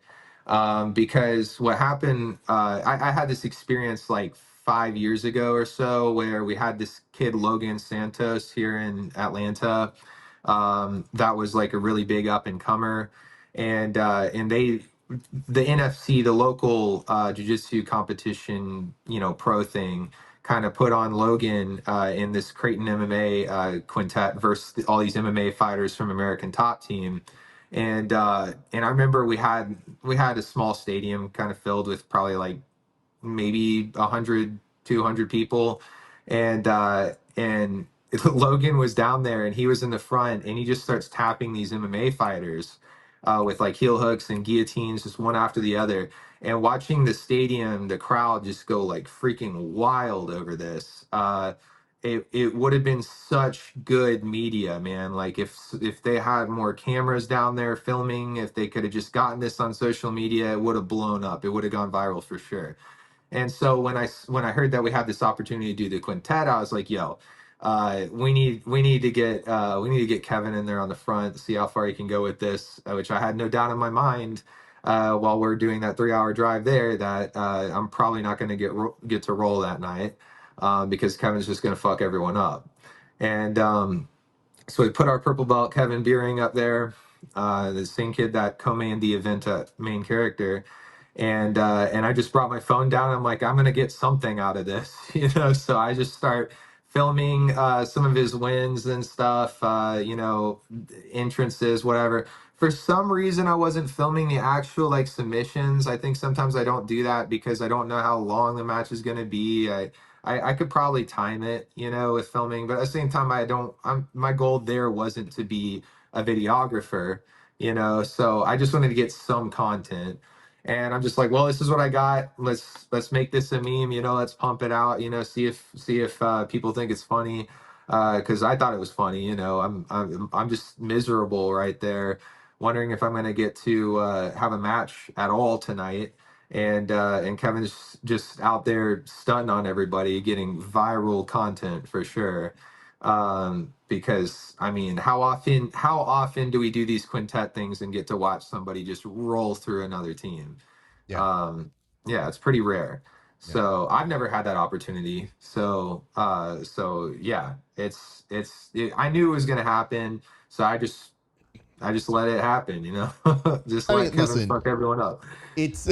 Because what happened, I had this experience like 5 years ago or so where we had this kid, Logan Santos, here in Atlanta. That was like a really big up and comer. And the NFC, the local jiu-jitsu competition, pro thing, kind of put on Logan in this Creighton MMA quintet versus all these MMA fighters from American Top Team. And I remember we had a small stadium kind of filled with probably like maybe 100, 200 people. And Logan was down there and he was in the front and he just starts tapping these MMA fighters with like heel hooks and guillotines, just one after the other. And watching the stadium, the crowd just go like freaking wild over this. It would have been such good media, man. Like, if they had more cameras down there filming, if they could have just gotten this on social media, it would have blown up. It would have gone viral for sure. And so when I heard that we had this opportunity to do the quintet, I was like, "Yo, we need to get Kevin in there on the front, see how far he can go with this." Which I had no doubt in my mind while we're doing that 3-hour drive there, that I'm probably not going to get to roll that night, because Kevin's just going to fuck everyone up. And so we put our purple belt Kevin Beering up there, the same kid that co-manned the event at Main Character. And I just brought my phone down. I'm like, I'm gonna get something out of this, So I just start filming some of his wins and stuff, entrances, whatever. For some reason, I wasn't filming the actual like submissions. I think sometimes I don't do that because I don't know how long the match is gonna be. I could probably time it, with filming, but at the same time, I don't. My goal there wasn't to be a videographer, So I just wanted to get some content. And I'm just like, well, this is what I got. Let's make this a meme, Let's pump it out, see if people think it's funny, because I thought it was funny, I'm just miserable right there, wondering if I'm gonna get to have a match at all tonight. And Kevin's just out there stunting on everybody, getting viral content for sure. Because I mean, how often do we do these quintet things and get to watch somebody just roll through another team? yeah, um yeah, it's pretty rare. yeah. So I've never had that opportunity. So yeah, I knew it was going to happen, so I just let it happen, just I let mean, Kevin listen, fuck everyone up. it's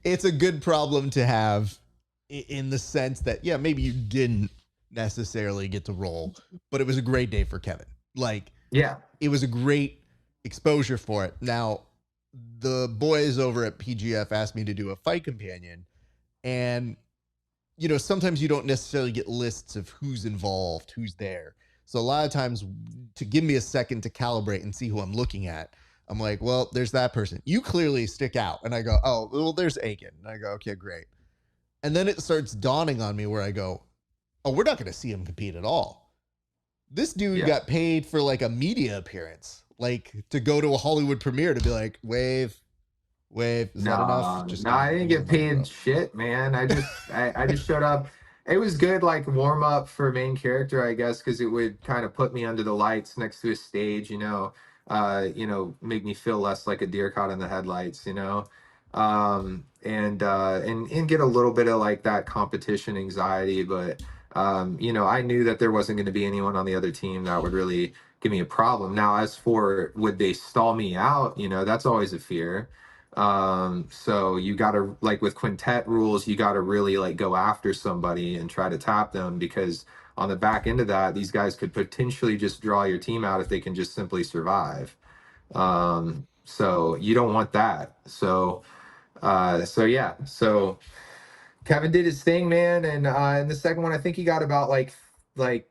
it's a good problem to have, in the sense that, yeah, maybe you didn't necessarily get to roll, but it was a great day for Kevin. Like, Yeah. it was a great exposure for it. Now, the boys over at PGF asked me to do a fight companion, and sometimes you don't necessarily get lists of who's involved, who's there. So a lot of times, to give me a second to calibrate and see who I'm looking at, I'm like, well, there's that person. You clearly stick out. And I go, oh, well, there's Aitken. And I go, okay, great. And then it starts dawning on me where I go, oh, we're not going to see him compete at all. This dude Yeah. got paid for like a media appearance, like to go to a Hollywood premiere to be like, wave, is that enough? No, Just no, give I me, didn't give me the get money, paid bro. shit, man. I just showed up. It was good, like warm up for main character, I guess, because it would kind of put me under the lights next to a stage, make me feel less like a deer caught in the headlights, and get a little bit of like that competition anxiety. But I knew that there wasn't going to be anyone on the other team that would really give me a problem. Now, as for would they stall me out, that's always a fear. So you got to, like with quintet rules, you got to really like go after somebody and try to tap them, because on the back end of that, these guys could potentially just draw your team out if they can just simply survive. So you don't want that. So yeah. So Kevin did his thing, man, and in the second one, I think he got about like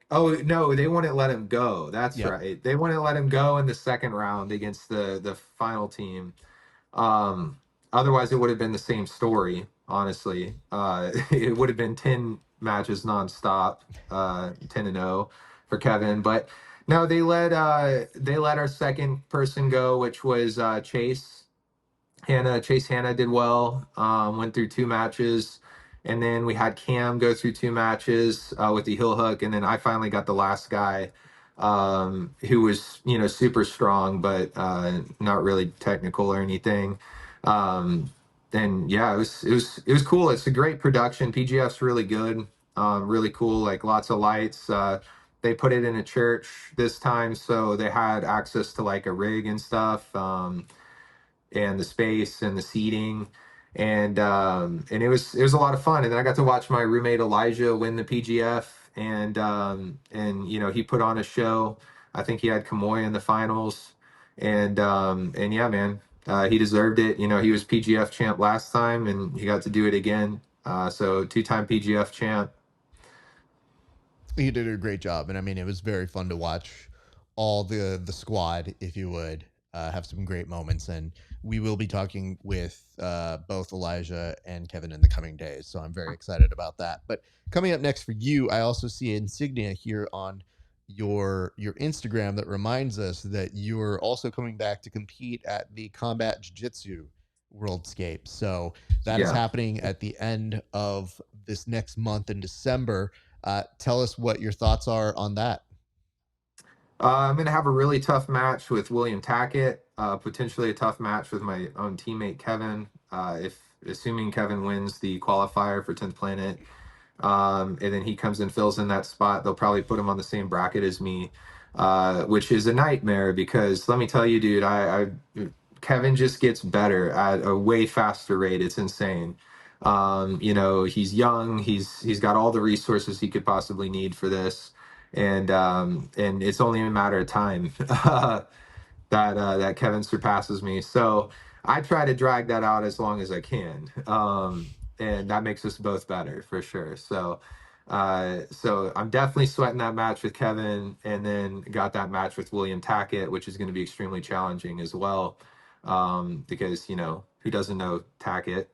oh no, they wouldn't let him go. That's Yep. right. They wouldn't let him go in the second round against the final team. Um, Otherwise, it would have been the same story. Honestly, it would have been 10 matches nonstop, 10-0 for Kevin. But no, they let our second person go, which was Chase. Chase Hanna did well. Went through 2 matches, and then we had Cam go through 2 matches with the heel hook, and then I finally got the last guy, who was super strong, but not really technical or anything. Um, and yeah, it was cool. It's a great production. PGF's really good, really cool. Like lots of lights. They put it in a church this time, so they had access to like a rig and stuff. And the space and the seating, and it was a lot of fun. And then I got to watch my roommate Elijah win the PGF, and he put on a show. I think he had Kamoy in the finals, and yeah, man, he deserved it. He was PGF champ last time, and he got to do it again. So two-time PGF champ. He did a great job, and I mean, it was very fun to watch all the squad, if you would, have some great moments. And we will be talking with both Elijah and Kevin in the coming days, so I'm very excited about that. But coming up next for you, I also see an insignia here on your Instagram that reminds us that you're also coming back to compete at the Combat Jiu-Jitsu Worldscape. So that is Yeah. happening at the end of this next month in December. Tell us what your thoughts are on that. I'm going to have a really tough match with William Tackett, potentially a tough match with my own teammate Kevin, if assuming Kevin wins the qualifier for 10th Planet. And then he comes and fills in that spot. They'll probably put him on the same bracket as me, which is a nightmare because let me tell you, dude, Kevin just gets better at a way faster rate. It's insane. He's young. He's got all the resources he could possibly need for this, and it's only a matter of time that Kevin surpasses me. So I try to drag that out as long as I can, and that makes us both better for sure. So I'm definitely sweating that match with Kevin, and then got that match with William Tackett, which is going to be extremely challenging as well, because who doesn't know Tackett,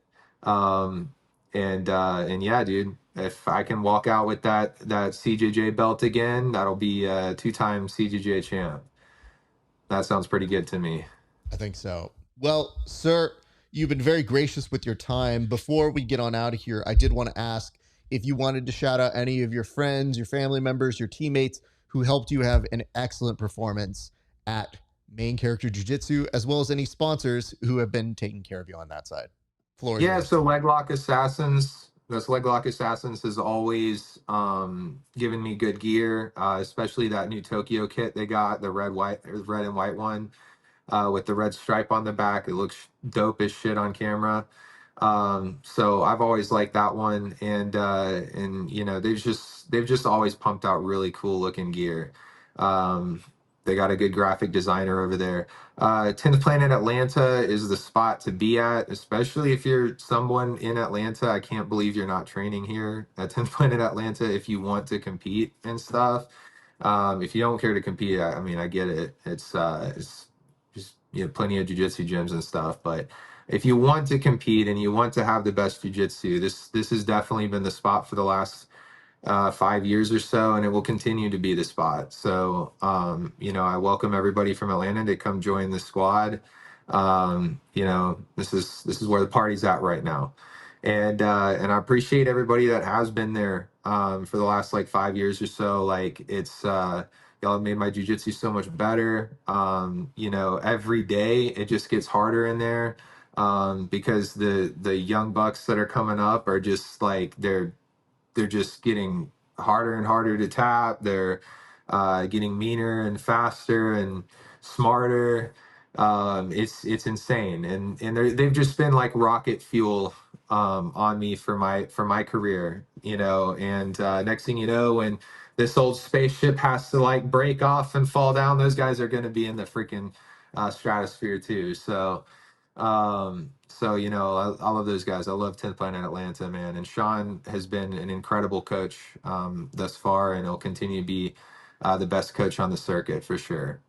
and yeah, dude. If I can walk out with that CJJ belt again, that'll be a two-time CJJ champ. That sounds pretty good to me. I think so. Well, sir, you've been very gracious with your time. Before we get on out of here, I did want to ask if you wanted to shout out any of your friends, your family members, your teammates who helped you have an excellent performance at Main Character Jiu Jitsu, as well as any sponsors who have been taking care of you on that side. Floor is Yeah, yours. so Leglock Assassins, this Leglock Assassins has always given me good gear, especially that new Tokyo kit they got, the red and white one, with the red stripe on the back. It looks dope as shit on camera. So I've always liked that one, and they've just always pumped out really cool looking gear. Um, They got a good graphic designer over there. 10th Planet Atlanta is the spot to be at, especially if you're someone in Atlanta. I can't believe you're not training here at 10th Planet Atlanta if you want to compete and stuff. If you don't care to compete, I mean, I get it. It's just, you know, plenty of jujitsu gyms and stuff. But if you want to compete and you want to have the best jujitsu, this has definitely been the spot for the last 5 years or so, and it will continue to be the spot. So, you know, I welcome everybody from Atlanta to come join the squad. You know, this is where the party's at right now, and I appreciate everybody that has been there for the last like 5 years or so. Like it's y'all have made my jujitsu so much better. You know, every day it just gets harder in there because the young bucks that are coming up are just like they're just getting harder and harder to tap. They're getting meaner and faster and smarter. It's insane, and they've just been like rocket fuel on me for my career, you know. And next thing you know, when this old spaceship has to like break off and fall down, those guys are going to be in the freaking stratosphere too. So you know, I love those guys. I love 10th Planet Atlanta, man. And Sean has been an incredible coach thus far, and he'll continue to be the best coach on the circuit for sure.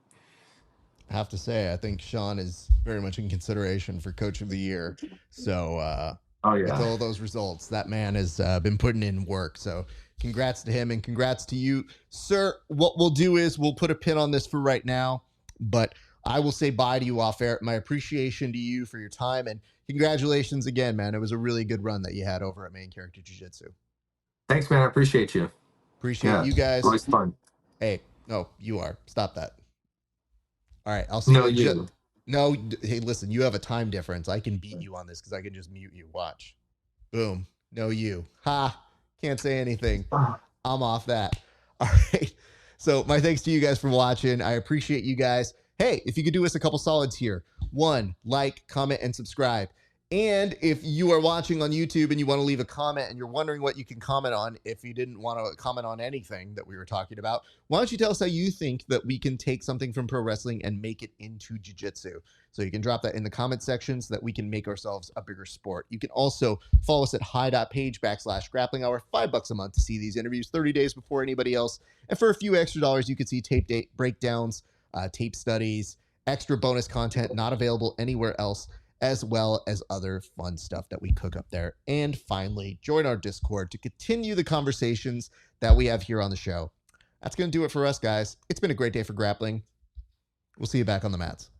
I have to say, I think Sean is very much in consideration for Coach of the Year. So, Oh with yeah. all those results, that man has been putting in work. So, congrats to him and congrats to you, sir. What we'll do is we'll put a pin on this for right now, but I will say bye to you off air. My appreciation to you for your time and congratulations again, man. It was a really good run that you had over at Main Character Jiu Jitsu. Thanks, man. I appreciate you. Appreciate Yeah, you guys. always fun. Hey, no, you are. Stop that. All right, I'll see you No, in just. you. No, hey, listen, you have a time difference. I can beat you on this because I can just mute you. Watch. Boom. No, you. Ha. Can't say anything. I'm off that. All right. So, my thanks to you guys for watching. I appreciate you guys. Hey, if you could do us a couple solids here. One, like, comment, and subscribe. And if you are watching on YouTube and you want to leave a comment and you're wondering what you can comment on, if you didn't want to comment on anything that we were talking about, why don't you tell us how you think that we can take something from pro wrestling and make it into jiu-jitsu? So you can drop that in the comment section so that we can make ourselves a bigger sport. You can also follow us at HY.PAGE /grappling hour, $5 a month to see these interviews 30 days before anybody else. And for a few extra dollars, you can see tape breakdowns, tape studies, extra bonus content not available anywhere else, as well as other fun stuff that we cook up there. And finally, join our Discord to continue the conversations that we have here on the show. That's going to do it for us, guys. It's been a great day for grappling. We'll see you back on the mats.